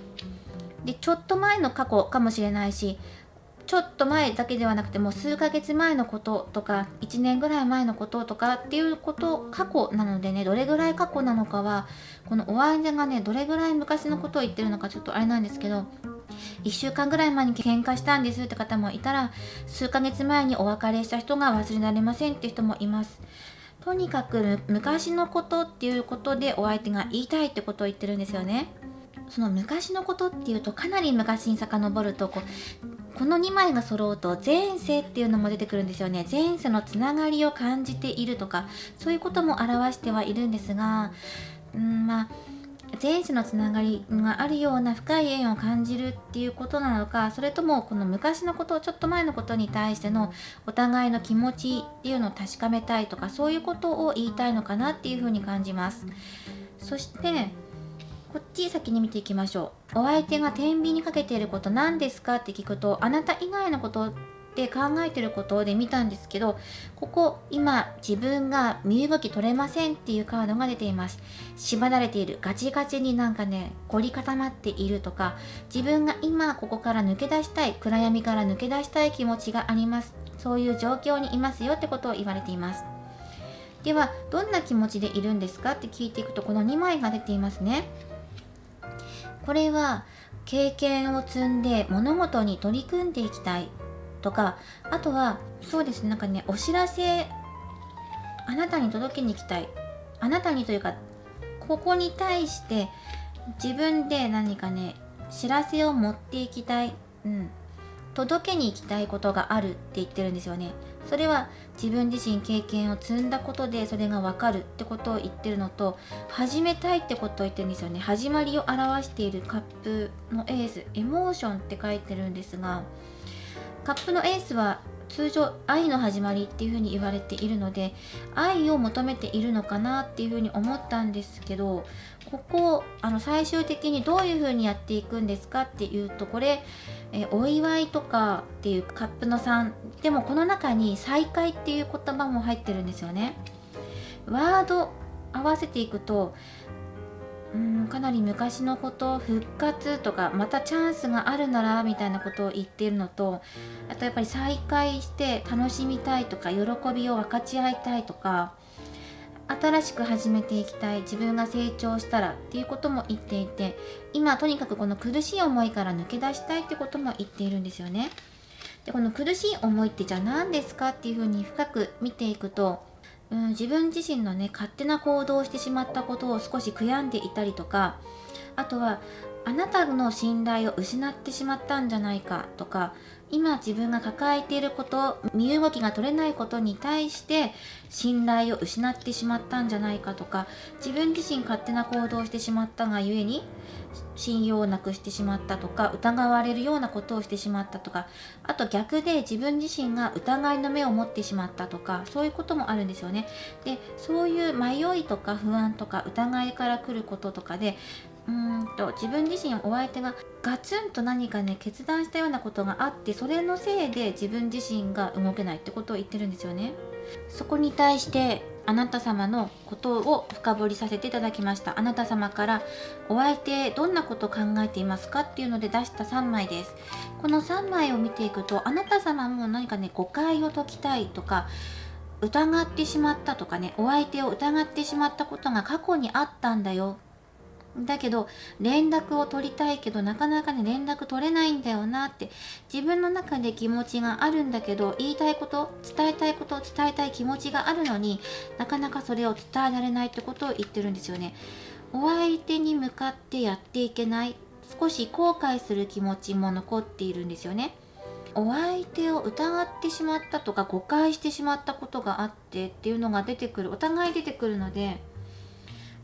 でちょっと前の過去かもしれないし、ちょっと前だけではなくても数ヶ月前のこととか1年ぐらい前のこととかっていうこと、過去なのでね、どれぐらい過去なのかは、このお相手がねどれぐらい昔のことを言ってるのかちょっとあれなんですけど、1週間ぐらい前に喧嘩したんですって方もいたら、数ヶ月前にお別れした人が忘れられませんって人もいます。とにかく昔のことっていうことでお相手が言いたいってことを言ってるんですよね。その昔のことっていうと、かなり昔に遡るとこの2枚が揃うと前世っていうのも出てくるんですよね。前世のつながりを感じているとか、そういうことも表してはいるんですが、前世のつながりがあるような深い縁を感じるっていうことなのか、それともこの昔のこと、ちょっと前のことに対してのお互いの気持ちっていうのを確かめたいとか、そういうことを言いたいのかなっていうふうに感じます。そしてこっち先に見ていきましょう。お相手が天秤にかけていること何ですかって聞くと、あなた以外のことって考えてることで見たんですけど、ここ今自分が身動き取れませんっていうカードが出ています。縛られている、ガチガチになんかね凝り固まっているとか、自分が今ここから抜け出したい、暗闇から抜け出したい気持ちがあります。そういう状況にいますよってことを言われています。ではどんな気持ちでいるんですかって聞いていくと、この2枚が出ていますね。これは経験を積んで物事に取り組んでいきたいとか、あとはそうですね、なんかねお知らせ、あなたに届けに行きたい、あなたにというかここに対して自分で何かね知らせを持っていきたい、届けに行きたいことがあるって言ってるんですよね。それは自分自身経験を積んだことでそれが分かるってことを言ってるのと、始めたいってことを言ってるんですよね。始まりを表しているカップのエース、エモーションって書いてるんですが、カップのエースは通常愛の始まりっていうふうに言われているので、愛を求めているのかなっていうふうに思ったんですけど、ここ最終的にどういうふうにやっていくんですかっていうと、これお祝いとかっていうカップの3でも、この中に再会っていう言葉も入ってるんですよね。ワード合わせていくと、かなり昔のこと、復活とかまたチャンスがあるならみたいなことを言っているのと、あとやっぱり再会して楽しみたいとか、喜びを分かち合いたいとか、新しく始めていきたい、自分が成長したらっていうことも言っていて、今とにかくこの苦しい思いから抜け出したいってことも言っているんですよね。でこの苦しい思いってじゃあ何ですかっていうふうに深く見ていくと、自分自身のね勝手な行動をしてしまったことを少し悔やんでいたりとか、あとはあなたの信頼を失ってしまったんじゃないかとか、今自分が抱えていること、身動きが取れないことに対して信頼を失ってしまったんじゃないかとか、自分自身勝手な行動をしてしまったがゆえに信用をなくしてしまったとか、疑われるようなことをしてしまったとか、あと逆で自分自身が疑いの目を持ってしまったとか、そういうこともあるんですよね。でそういう迷いとか不安とか疑いから来ることとかで、自分自身、お相手がガツンと何かね決断したようなことがあって、それのせいで自分自身が動けないってことを言ってるんですよね。そこに対してあなた様のことを深掘りさせていただきました。あなた様からお相手どんなことを考えていますかっていうので出した3枚です。この3枚を見ていくと、あなた様も何かね誤解を解きたいとか、疑ってしまったとかね、お相手を疑ってしまったことが過去にあったんだよ。だけど連絡を取りたいけどなかなかね連絡取れないんだよなって、自分の中で気持ちがあるんだけど、言いたいこと、伝えたいこと、伝えたい気持ちがあるのになかなかそれを伝えられないってことを言ってるんですよね。お相手に向かってやっていけない、少し後悔する気持ちも残っているんですよね。お相手を疑ってしまったとか誤解してしまったことがあってっていうのが出てくる、お互い出てくるので、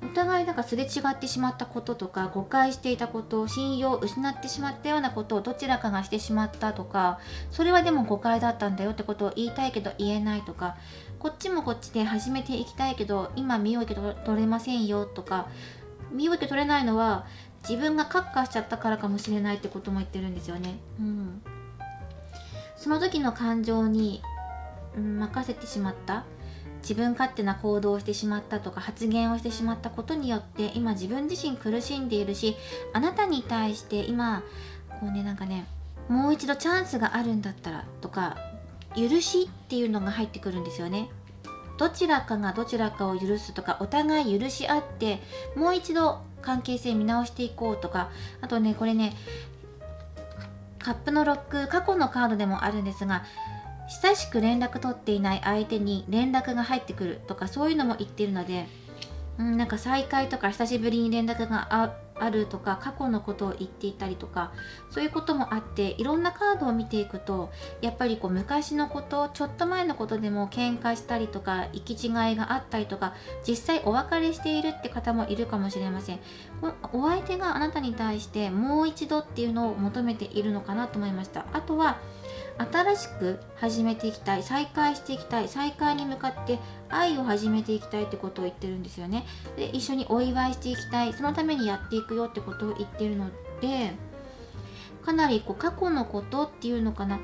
お互いすれ違ってしまったこととか、誤解していたこと、信用を失ってしまったようなことをどちらかがしてしまったとか、それはでも誤解だったんだよってことを言いたいけど言えないとか、こっちもこっちで始めていきたいけど今身動き取れませんよとか、身動き取れないのは自分がカッカーしちゃったからかもしれないってことも言ってるんですよね。その時の感情に、任せてしまった、自分勝手な行動をしてしまったとか発言をしてしまったことによって今自分自身苦しんでいるし、あなたに対して今こうね、なんかね、もう一度チャンスがあるんだったらとか、許しっていうのが入ってくるんですよね。どちらかがどちらかを許すとか、お互い許し合ってもう一度関係性見直していこうとか、あとね、これね、カップの6、過去のカードでもあるんですが、親しく連絡取っていない相手に連絡が入ってくるとか、そういうのも言っているので、なんか再会とか久しぶりに連絡があるとか、過去のことを言っていたりとか、そういうこともあって、いろんなカードを見ていくとやっぱりこう昔のこと、ちょっと前のことでも喧嘩したりとか行き違いがあったりとか、実際お別れしているって方もいるかもしれません。お相手があなたに対してもう一度っていうのを求めているのかなと思いました。あとは新しく始めていきたい、再開していきたい、再開に向かって愛を始めていきたいってことを言ってるんですよね。で、一緒にお祝いしていきたい、そのためにやっていくよってことを言ってるので、かなりこう過去のことっていうのかな、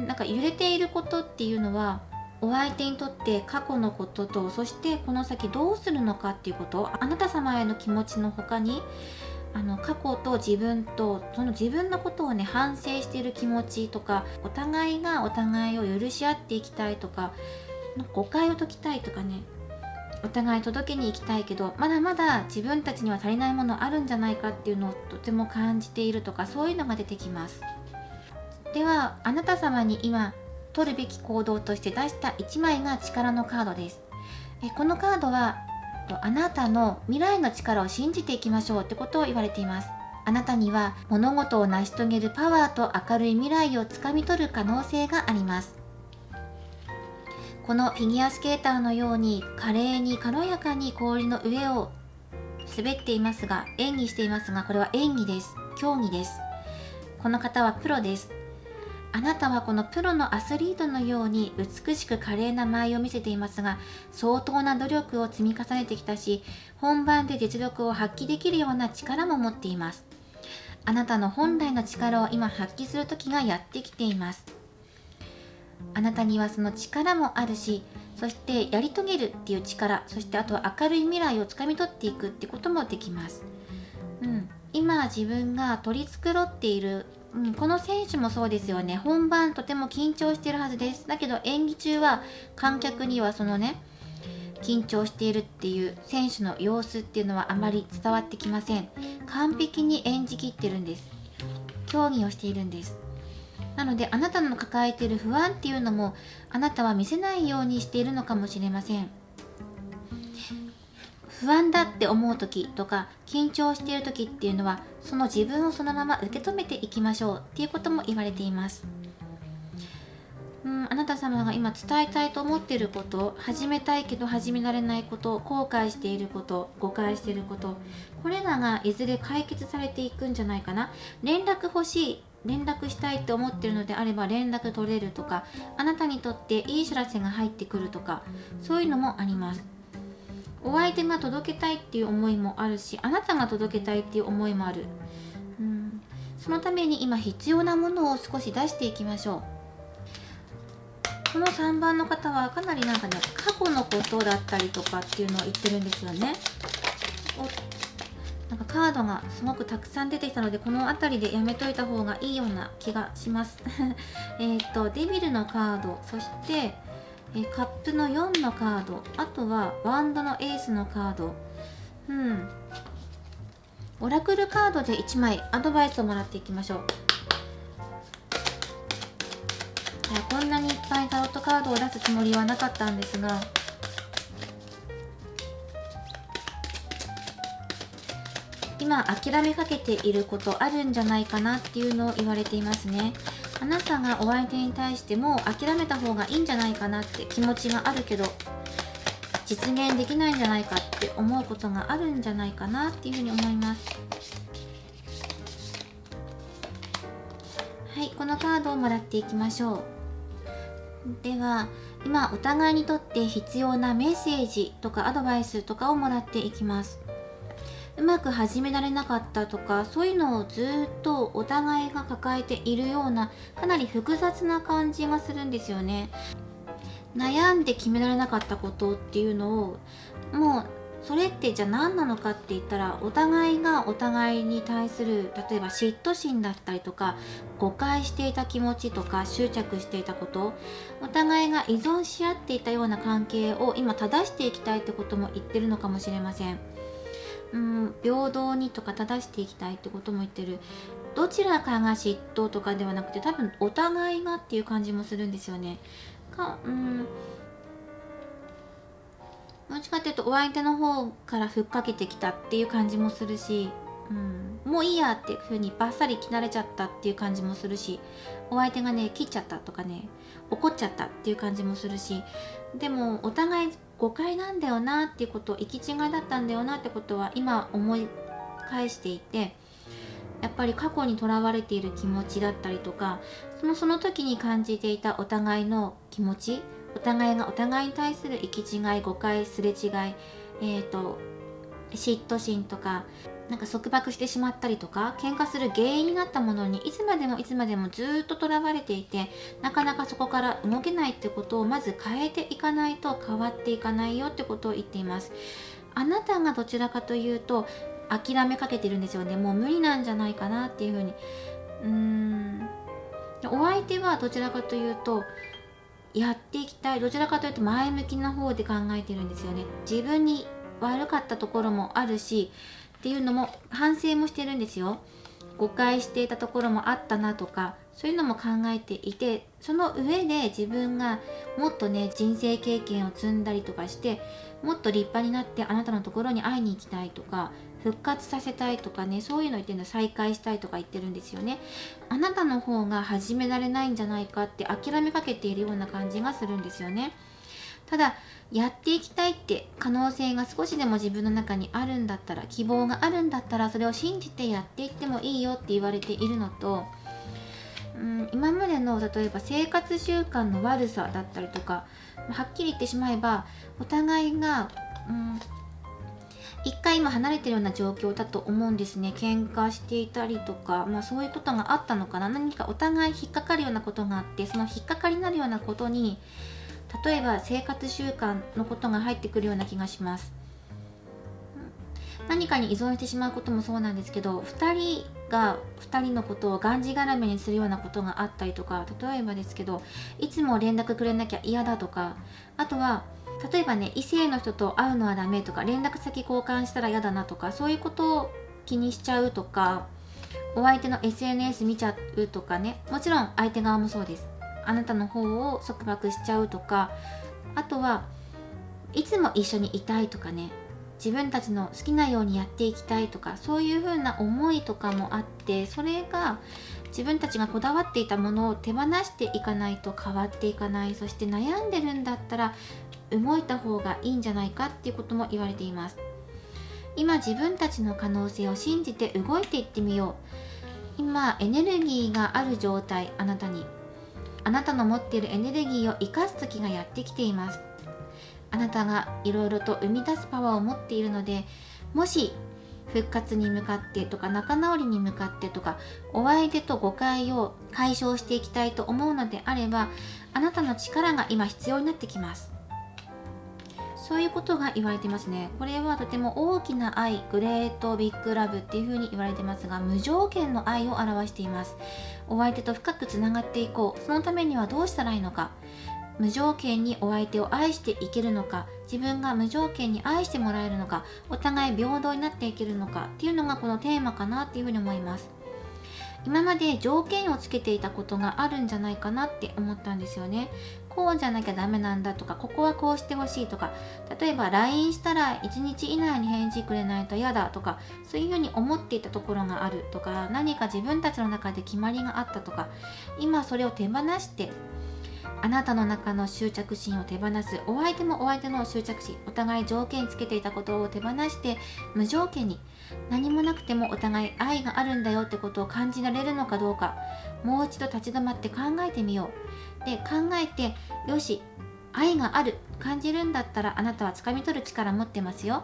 なんか揺れていることっていうのはお相手にとって過去のことと、そしてこの先どうするのかっていうこと、あなた様への気持ちの他に過去と自分と、その自分のことをね、反省している気持ちとか、お互いがお互いを許し合っていきたいとか、誤解を解きたいとかね、お互い届けに行きたいけどまだまだ自分たちには足りないものあるんじゃないかっていうのをとても感じているとか、そういうのが出てきます。ではあなた様に今取るべき行動として出した1枚が力のカードです。このカードはあなたの未来の力を信じていきましょうってことを言われています。あなたには物事を成し遂げるパワーと明るい未来をつかみ取る可能性があります。このフィギュアスケーターのように華麗に軽やかに氷の上を滑っていますが、演技していますが、これは演技です。競技です。この方はプロです。あなたはこのプロのアスリートのように美しく華麗な舞を見せていますが、相当な努力を積み重ねてきたし、本番で実力を発揮できるような力も持っています。あなたの本来の力を今発揮する時がやってきています。あなたにはその力もあるし、そしてやり遂げるっていう力、そしてあとは明るい未来をつかみ取っていくってこともできます。今自分が取り繕っている、この選手もそうですよね。本番とても緊張しているはずです。だけど演技中は観客にはそのね、緊張しているっていう選手の様子っていうのはあまり伝わってきません。完璧に演じきってるんです。競技をしているんです。なのであなたの抱えている不安っていうのもあなたは見せないようにしているのかもしれません。不安だって思う時とか緊張している時っていうのは、その自分をそのまま受け止めていきましょうっていうことも言われています。あなた様が今伝えたいと思っていること、始めたいけど始められないこと、後悔していること、誤解していること、これらがいずれ解決されていくんじゃないかな。連絡欲しい、連絡したいと思っているのであれば連絡取れるとか、あなたにとっていい知らせが入ってくるとか、そういうのもあります。お相手が届けたいっていう思いもあるし、あなたが届けたいっていう思いもある。そのために今必要なものを少し出していきましょう。この3番の方はかなりなんかね、過去のことだったりとかっていうのを言ってるんですよね。なんかカードがすごくたくさん出てきたので、この辺りでやめといた方がいいような気がしますデビルのカード、そしてカップの4のカード、あとはワンドのエースのカード、オラクルカードで1枚アドバイスをもらっていきましょう。いや、こんなにいっぱいタロットカードを出すつもりはなかったんですが、今諦めかけていることあるんじゃないかなっていうのを言われていますね。あなたがお相手に対しても諦めた方がいいんじゃないかなって気持ちがあるけど実現できないんじゃないかって思うことがあるんじゃないかなっていうふうに思います。はい、このカードをもらっていきましょう。では今お互いにとって必要なメッセージとかアドバイスとかをもらっていきます。うまく始められなかったとか、そういうのをずっとお互いが抱えているような、かなり複雑な感じがするんですよね。悩んで決められなかったことっていうのを、もうそれってじゃあ何なのかって言ったら、お互いがお互いに対する、例えば嫉妬心だったりとか、誤解していた気持ちとか、執着していたこと、お互いが依存し合っていたような関係を今正していきたいってことも言ってるのかもしれません。平等にとか正していきたいってことも言ってる。どちらかが嫉妬とかではなくて、多分お互いがっていう感じもするんですよね。どっちかっていうとお相手の方からふっかけてきたっていう感じもするし、もういいやっていう風にバッサリ切られちゃったっていう感じもするし、お相手がね切っちゃったとかね、怒っちゃったっていう感じもするし、でもお互い誤解なんだよなっていうこと、行き違いだったんだよなってことは今思い返していて、やっぱり過去にとらわれている気持ちだったりとか、その時に感じていたお互いの気持ち、お互いがお互いに対する行き違い、誤解、すれ違い、嫉妬心とか、なんか束縛してしまったりとか、喧嘩する原因になったものにいつまでもずっととらわれていて、なかなかそこから動けないってことをまず変えていかないと変わっていかないよってことを言っています。あなたがどちらかというと諦めかけてるんですよね。もう無理なんじゃないかなっていうふうに。お相手はどちらかというとやっていきたい、どちらかというと前向きな方で考えてるんですよね。自分に悪かったところもあるしっていうのも反省もしてるんですよ。誤解していたところもあったなとか、そういうのも考えていて、その上で自分がもっとね人生経験を積んだりとかして、もっと立派になってあなたのところに会いに行きたいとか、復活させたいとかね、そういうの言ってるの、再会したいとか言ってるんですよね。あなたの方が始められないんじゃないかって諦めかけているような感じがするんですよね。ただやっていきたいって可能性が少しでも自分の中にあるんだったら、希望があるんだったら、それを信じてやっていってもいいよって言われているのと、今までの例えば生活習慣の悪さだったりとか、はっきり言ってしまえばお互いが、一回今離れてるような状況だと思うんですね。喧嘩していたりとか、そういうことがあったのかな。何かお互い引っかかるようなことがあって、その引っかかりになるようなことに、例えば生活習慣のことが入ってくるような気がします。何かに依存してしまうこともそうなんですけど、2人が2人のことをがんじがらめにするようなことがあったりとか、例えばですけど、いつも連絡くれなきゃ嫌だとか、あとは例えばね、異性の人と会うのはダメとか、連絡先交換したら嫌だなとか、そういうことを気にしちゃうとか、お相手の SNS 見ちゃうとかね、もちろん相手側もそうです。あなたの方を束縛しちゃうとか、あとはいつも一緒にいたいとかね、自分たちの好きなようにやっていきたいとか、そういう風な思いとかもあって、それが自分たちがこだわっていたものを手放していかないと変わっていかない。そして悩んでるんだったら動いた方がいいんじゃないかっていうことも言われています。今自分たちの可能性を信じて動いていってみよう。今エネルギーがある状態、あなたに、あなたの持っているエネルギーを生かす時がやってきています。あなたがいろいろと生み出すパワーを持っているので、もし復活に向かってとか、仲直りに向かってとか、お相手と誤解を解消していきたいと思うのであれば、あなたの力が今必要になってきます。そういうことが言われてますね。これはとても大きな愛、グレートビッグラブっていう風に言われてますが、無条件の愛を表しています。お相手と深くつながっていこう。そのためにはどうしたらいいのか。無条件にお相手を愛していけるのか、自分が無条件に愛してもらえるのか、お互い平等になっていけるのかっていうのがこのテーマかなっていうふうに思います。今まで条件をつけていたことがあるんじゃないかなって思ったんですよね。こうじゃなきゃダメなんだとか、ここはこうしてほしいとか、例えば LINE したら1日以内に返事くれないと嫌だとか、そういうふうに思っていたところがあるとか、何か自分たちの中で決まりがあったとか、今それを手放して、あなたの中の執着心を手放す、お相手もお相手の執着心、お互い条件つけていたことを手放して、無条件に何もなくてもお互い愛があるんだよってことを感じられるのかどうか、もう一度立ち止まって考えてみよう。で、考えて、よし、愛がある、感じるんだったら、あなたは掴み取る力持ってますよ。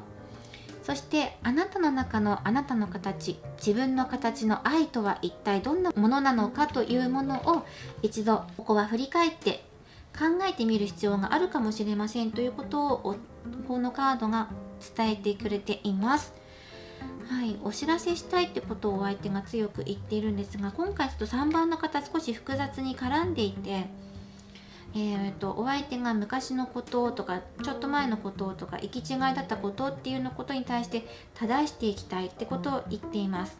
そしてあなたの中のあなたの形、自分の形の愛とは一体どんなものなのかというものを一度ここは振り返って考えてみる必要があるかもしれませんということをこのカードが伝えてくれています。はい、お知らせしたいってことをお相手が強く言っているんですが、今回ちょっと3番の方少し複雑に絡んでいて、お相手が昔のこととかちょっと前のこととか行き違いだったことっていうのことに対して正していきたいってことを言っています。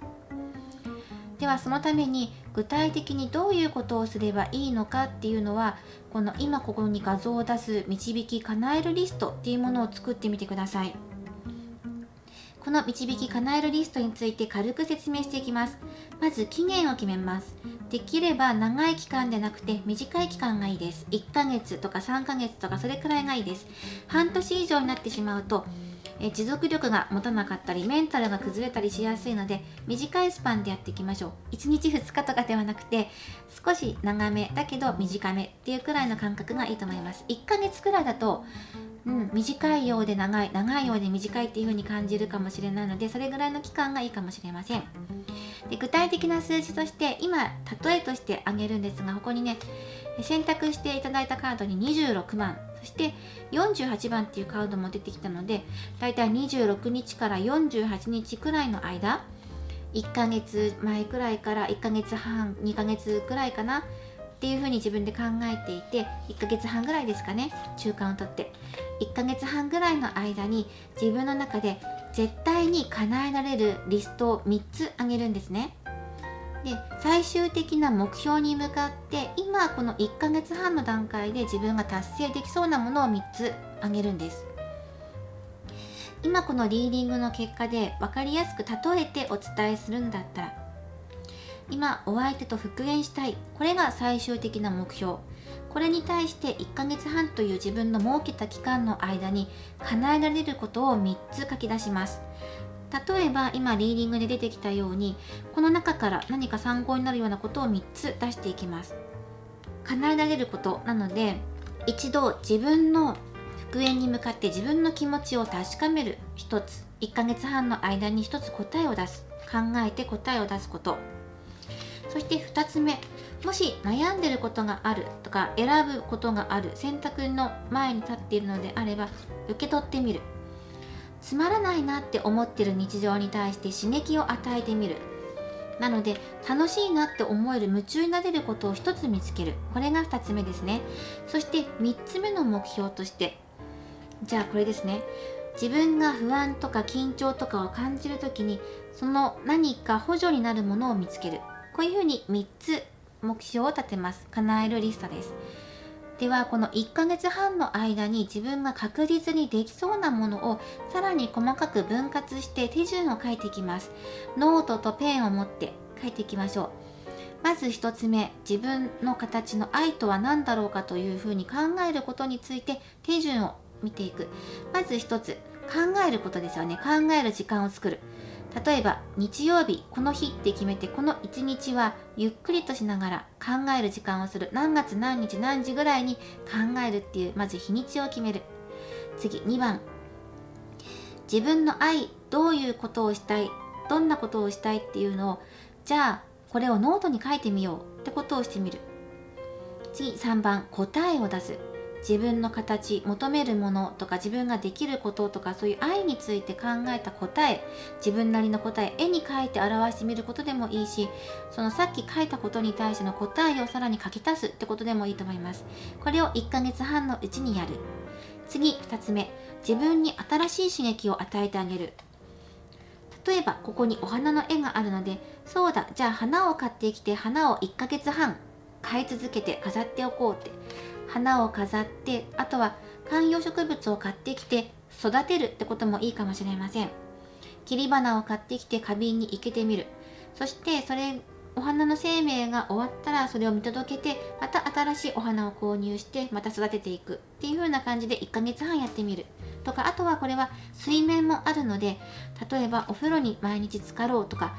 ではそのために具体的にどういうことをすればいいのかっていうのは、この今ここに画像を出す導き叶えるリストっていうものを作ってみてください。この導き叶えるリストについて軽く説明していきます。まず期限を決めます。できれば長い期間でなくて短い期間がいいです。1ヶ月とか3ヶ月とかそれくらいがいいです。半年以上になってしまうと持続力が持たなかったりメンタルが崩れたりしやすいので、短いスパンでやっていきましょう。1日2日とかではなくて少し長めだけど短めっていうくらいの感覚がいいと思います。1ヶ月くらいだと短いようで長い、長いようで短いっていう風に感じるかもしれないので、それぐらいの期間がいいかもしれません。で具体的な数字として今例えとして挙げるんですが、ここにね選択していただいたカードに26番、そして48番っていうカードも出てきたので、だいたい26日から48日くらいの間、1ヶ月前くらいから1ヶ月半、2ヶ月くらいかなっていう風に自分で考えていて、1ヶ月半ぐらいですかね、中間をとって1ヶ月半ぐらいの間に自分の中で絶対に叶えられるリストを3つあげるんですね。で最終的な目標に向かって今この1ヶ月半の段階で自分が達成できそうなものを3つあげるんです。今このリーディングの結果で分かりやすく例えてお伝えするんだったら、今お相手と復縁したい、これが最終的な目標。これに対して1ヶ月半という自分の設けた期間の間に叶えられることを3つ書き出します。例えば今リーディングで出てきたように、この中から何か参考になるようなことを3つ出していきます。叶えられることなので、一度自分の復縁に向かって自分の気持ちを確かめる1つ、1ヶ月半の間に1つ答えを出す、考えて答えを出すこと。そして2つ目、もし悩んでることがあるとか選ぶことがある、選択の前に立っているのであれば受け取ってみる。つまらないなって思ってる日常に対して刺激を与えてみる。なので楽しいなって思える、夢中になれることを一つ見つける。これが2つ目ですね。そして3つ目の目標として、じゃあこれですね。自分が不安とか緊張とかを感じるときに、その何か補助になるものを見つける。こういうふうに3つ目標を立てます。叶えるリストです。ではこの1ヶ月半の間に自分が確実にできそうなものをさらに細かく分割して手順を書いていきます。ノートとペンを持って書いていきましょう。まず1つ目、自分の形の愛とは何だろうかというふうに考えることについて手順を見ていく。まず1つ、考えることですよね。考える時間を作る。例えば日曜日、この日って決めて、この1日はゆっくりとしながら考える時間をする。何月何日何時ぐらいに考えるっていう、まず日にちを決める。次2番、自分の愛、どういうことをしたい、どんなことをしたいっていうのを、じゃあこれをノートに書いてみようってことをしてみる。次3番、答えを出す。自分の形、求めるものとか自分ができることとか、そういう愛について考えた答え、自分なりの答え、絵に描いて表してみることでもいいし、そのさっき書いたことに対しての答えをさらに書き足すってことでもいいと思います。これを1ヶ月半のうちにやる。次2つ目、自分に新しい刺激を与えてあげる。例えばここにお花の絵があるので、そうだ、じゃあ花を買ってきて花を1ヶ月半買い続けて飾っておこうって、花を飾って、あとは観葉植物を買ってきて育てるってこともいいかもしれません。切り花を買ってきて花瓶に生けてみる。そしてそれ、お花の生命が終わったらそれを見届けて、また新しいお花を購入してまた育てていくっていう風な感じで1ヶ月半やってみるとか、あとはこれは水面もあるので、例えばお風呂に毎日浸かろうとか、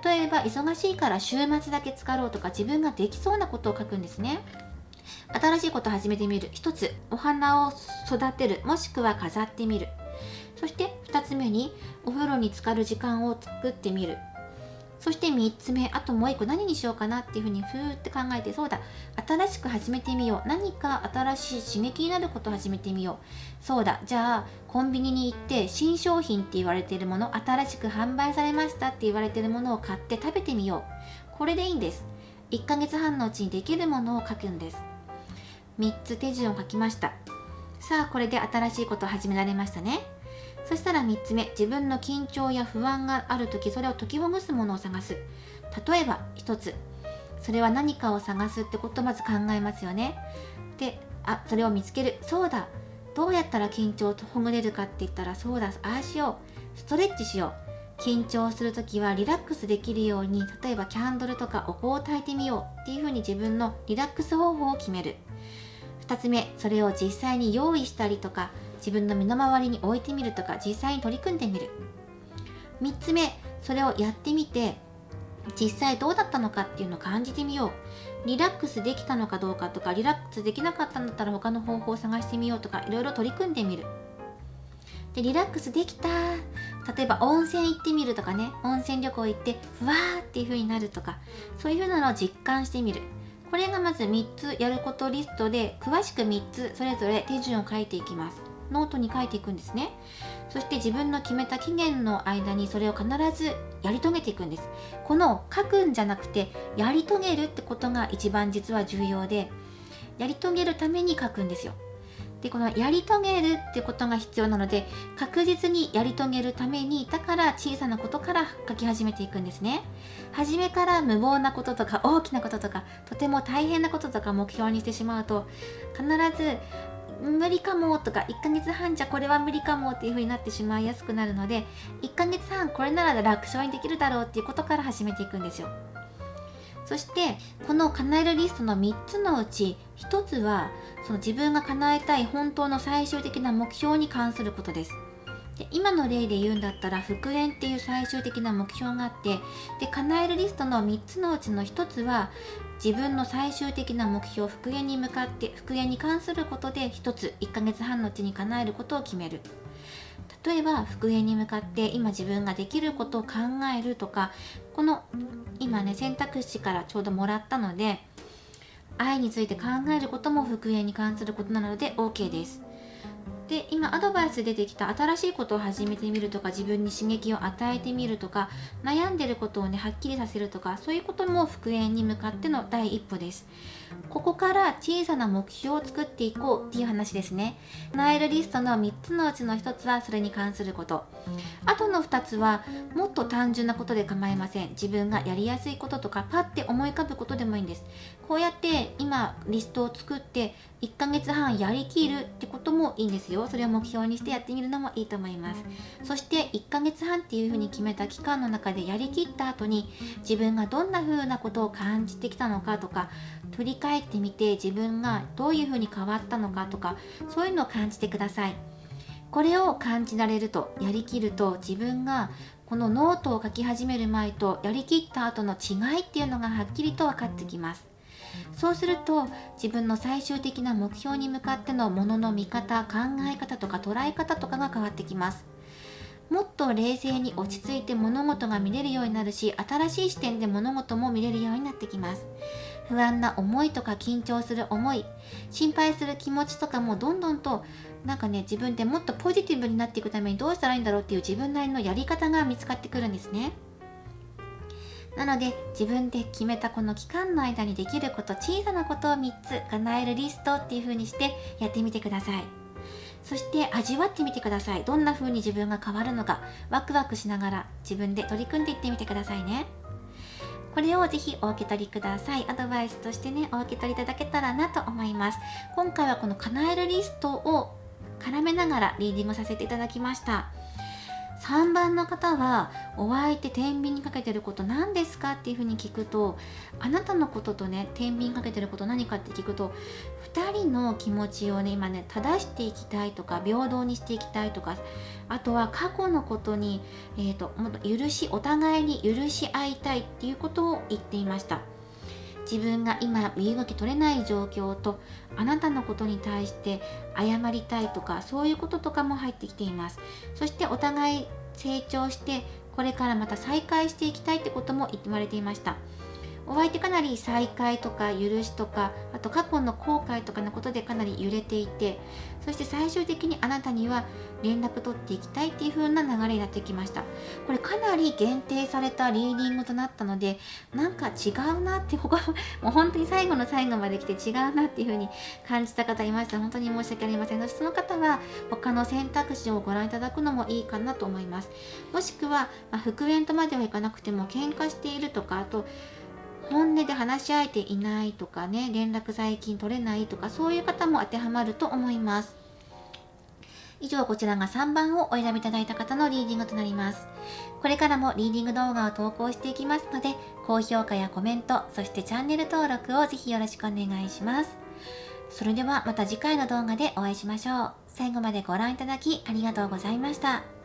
例えば忙しいから週末だけ浸かろうとか、自分ができそうなことを書くんですね。新しいことを始めてみる。一つ、お花を育てる、もしくは飾ってみる。そして2つ目にお風呂に浸かる時間を作ってみる。そして3つ目、あともう1個何にしようかなっていうふうにふーって考えて、そうだ、新しく始めてみよう。何か新しい刺激になることを始めてみよう。そうだ、じゃあコンビニに行って新商品って言われているもの、新しく販売されましたって言われているものを買って食べてみよう。これでいいんです。1ヶ月半のうちにできるものを書くんです。3つ手順を書きました。さあ、これで新しいことを始められましたね。そしたら3つ目、自分の緊張や不安があるとき、それを解きほぐすものを探す。例えば1つ、それは何かを探すってことをまず考えますよね。で、それを見つける。そうだ、どうやったら緊張をほぐれるかって言ったら、そうだ、ああしよう、ストレッチしよう。緊張するときはリラックスできるように、例えばキャンドルとかお香を焚いてみようっていうふうに自分のリラックス方法を決める。2つ目、それを実際に用意したりとか、自分の身の回りに置いてみるとか、実際に取り組んでみる。3つ目、それをやってみて実際どうだったのかっていうのを感じてみよう。リラックスできたのかどうかとか、リラックスできなかったんだったら他の方法を探してみようとか、いろいろ取り組んでみる。で、リラックスできた、例えば温泉行ってみるとかね、温泉旅行行ってふわーっていう風になるとか、そういう風なのを実感してみる。これがまず3つやることリストで、詳しく3つそれぞれ手順を書いていきます。ノートに書いていくんですね。そして自分の決めた期限の間にそれを必ずやり遂げていくんです。この書くんじゃなくて、やり遂げるってことが一番実は重要で、やり遂げるために書くんですよ。で、このやり遂げるってことが必要なので、確実にやり遂げるために、だから小さなことから書き始めていくんですね。初めから無謀なこととか大きなこととか、とても大変なこととか目標にしてしまうと、必ず無理かもとか、1ヶ月半じゃこれは無理かもっていう風になってしまいやすくなるので、1ヶ月半これなら楽勝にできるだろうっていうことから始めていくんですよ。そしてこの叶えるリストの3つのうち1つは、その自分が叶えたい本当の最終的な目標に関することです。で、今の例で言うんだったら復縁っていう最終的な目標があって、で、叶えるリストの3つのうちの1つは自分の最終的な目標、復縁に向かって復縁に関することで1つ1ヶ月半のうちに叶えることを決める。例えば復縁に向かって今自分ができることを考えるとか、この今ね選択肢からちょうどもらったので、愛について考えることも復縁に関することなので OK です。で、今アドバイス出てきた新しいことを始めてみるとか、自分に刺激を与えてみるとか、悩んでることをねはっきりさせるとか、そういうことも復縁に向かっての第一歩です。ここから小さな目標を作っていこうっていう話ですね。叶えるリストの3つのうちの1つはそれに関すること、あとの2つはもっと単純なことで構いません。自分がやりやすいこととか、パッて思い浮かぶことでもいいんです。こうやって今リストを作って1ヶ月半やりきるってこともいいんですよ。それを目標にしてやってみるのもいいと思います。そして1ヶ月半っていうふうに決めた期間の中でやりきった後に、自分がどんな風なことを感じてきたのかとか、振り返ってみて自分がどういう風に変わったのかとか、そういうのを感じてください。これを感じられると、やりきると、自分がこのノートを書き始める前とやりきった後の違いっていうのがはっきりと分かってきます。そうすると自分の最終的な目標に向かってのものの見方、考え方とか捉え方とかが変わってきます。もっと冷静に落ち着いて物事が見れるようになるし、新しい視点で物事も見れるようになってきます。不安な思いとか緊張する思い、心配する気持ちとかもどんどんと自分でもっとポジティブになっていくためにどうしたらいいんだろうっていう自分なりのやり方が見つかってくるんですね。なので自分で決めたこの期間の間にできること、小さなことを3つ叶えるリストっていう風にしてやってみてください。そして味わってみてください。どんな風に自分が変わるのか、ワクワクしながら自分で取り組んでいってみてくださいね。これをぜひお受け取りください。アドバイスとしてね、お受け取りいただけたらなと思います。今回はこの叶えるリストを絡めながらリーディングさせていただきました。3番の方は、お相手天秤にかけてること何ですかっていうふうに聞くと、あなたのこととね、天秤にかけてること何かって聞くと、2人の気持ちをね、今ね、正していきたいとか、平等にしていきたいとか、あとは過去のことに、もっとお互いに許し合いたいっていうことを言っていました。自分が今身動き取れない状況と、あなたのことに対して謝りたいとか、そういうこととかも入ってきています。そしてお互い成長して、これからまた再会していきたいってことも言われていました。お相手かなり再会とか許しとか、あと過去の後悔とかのことでかなり揺れていて、そして最終的にあなたには連絡取っていきたいっていう風な流れになってきました。これかなり限定されたリーディングとなったので、なんか違うなってもう本当に最後の最後まで来て違うなっていう風に感じた方いましたら本当に申し訳ありません。その方は他の選択肢をご覧いただくのもいいかなと思います。もしくは、復縁とまではいかなくても喧嘩しているとか、あと本音で話し合えていないとかね、連絡最近取れないとか、そういう方も当てはまると思います。以上、こちらが3番をお選びいただいた方のリーディングとなります。これからもリーディング動画を投稿していきますので、高評価やコメント、そしてチャンネル登録をぜひよろしくお願いします。それではまた次回の動画でお会いしましょう。最後までご覧いただきありがとうございました。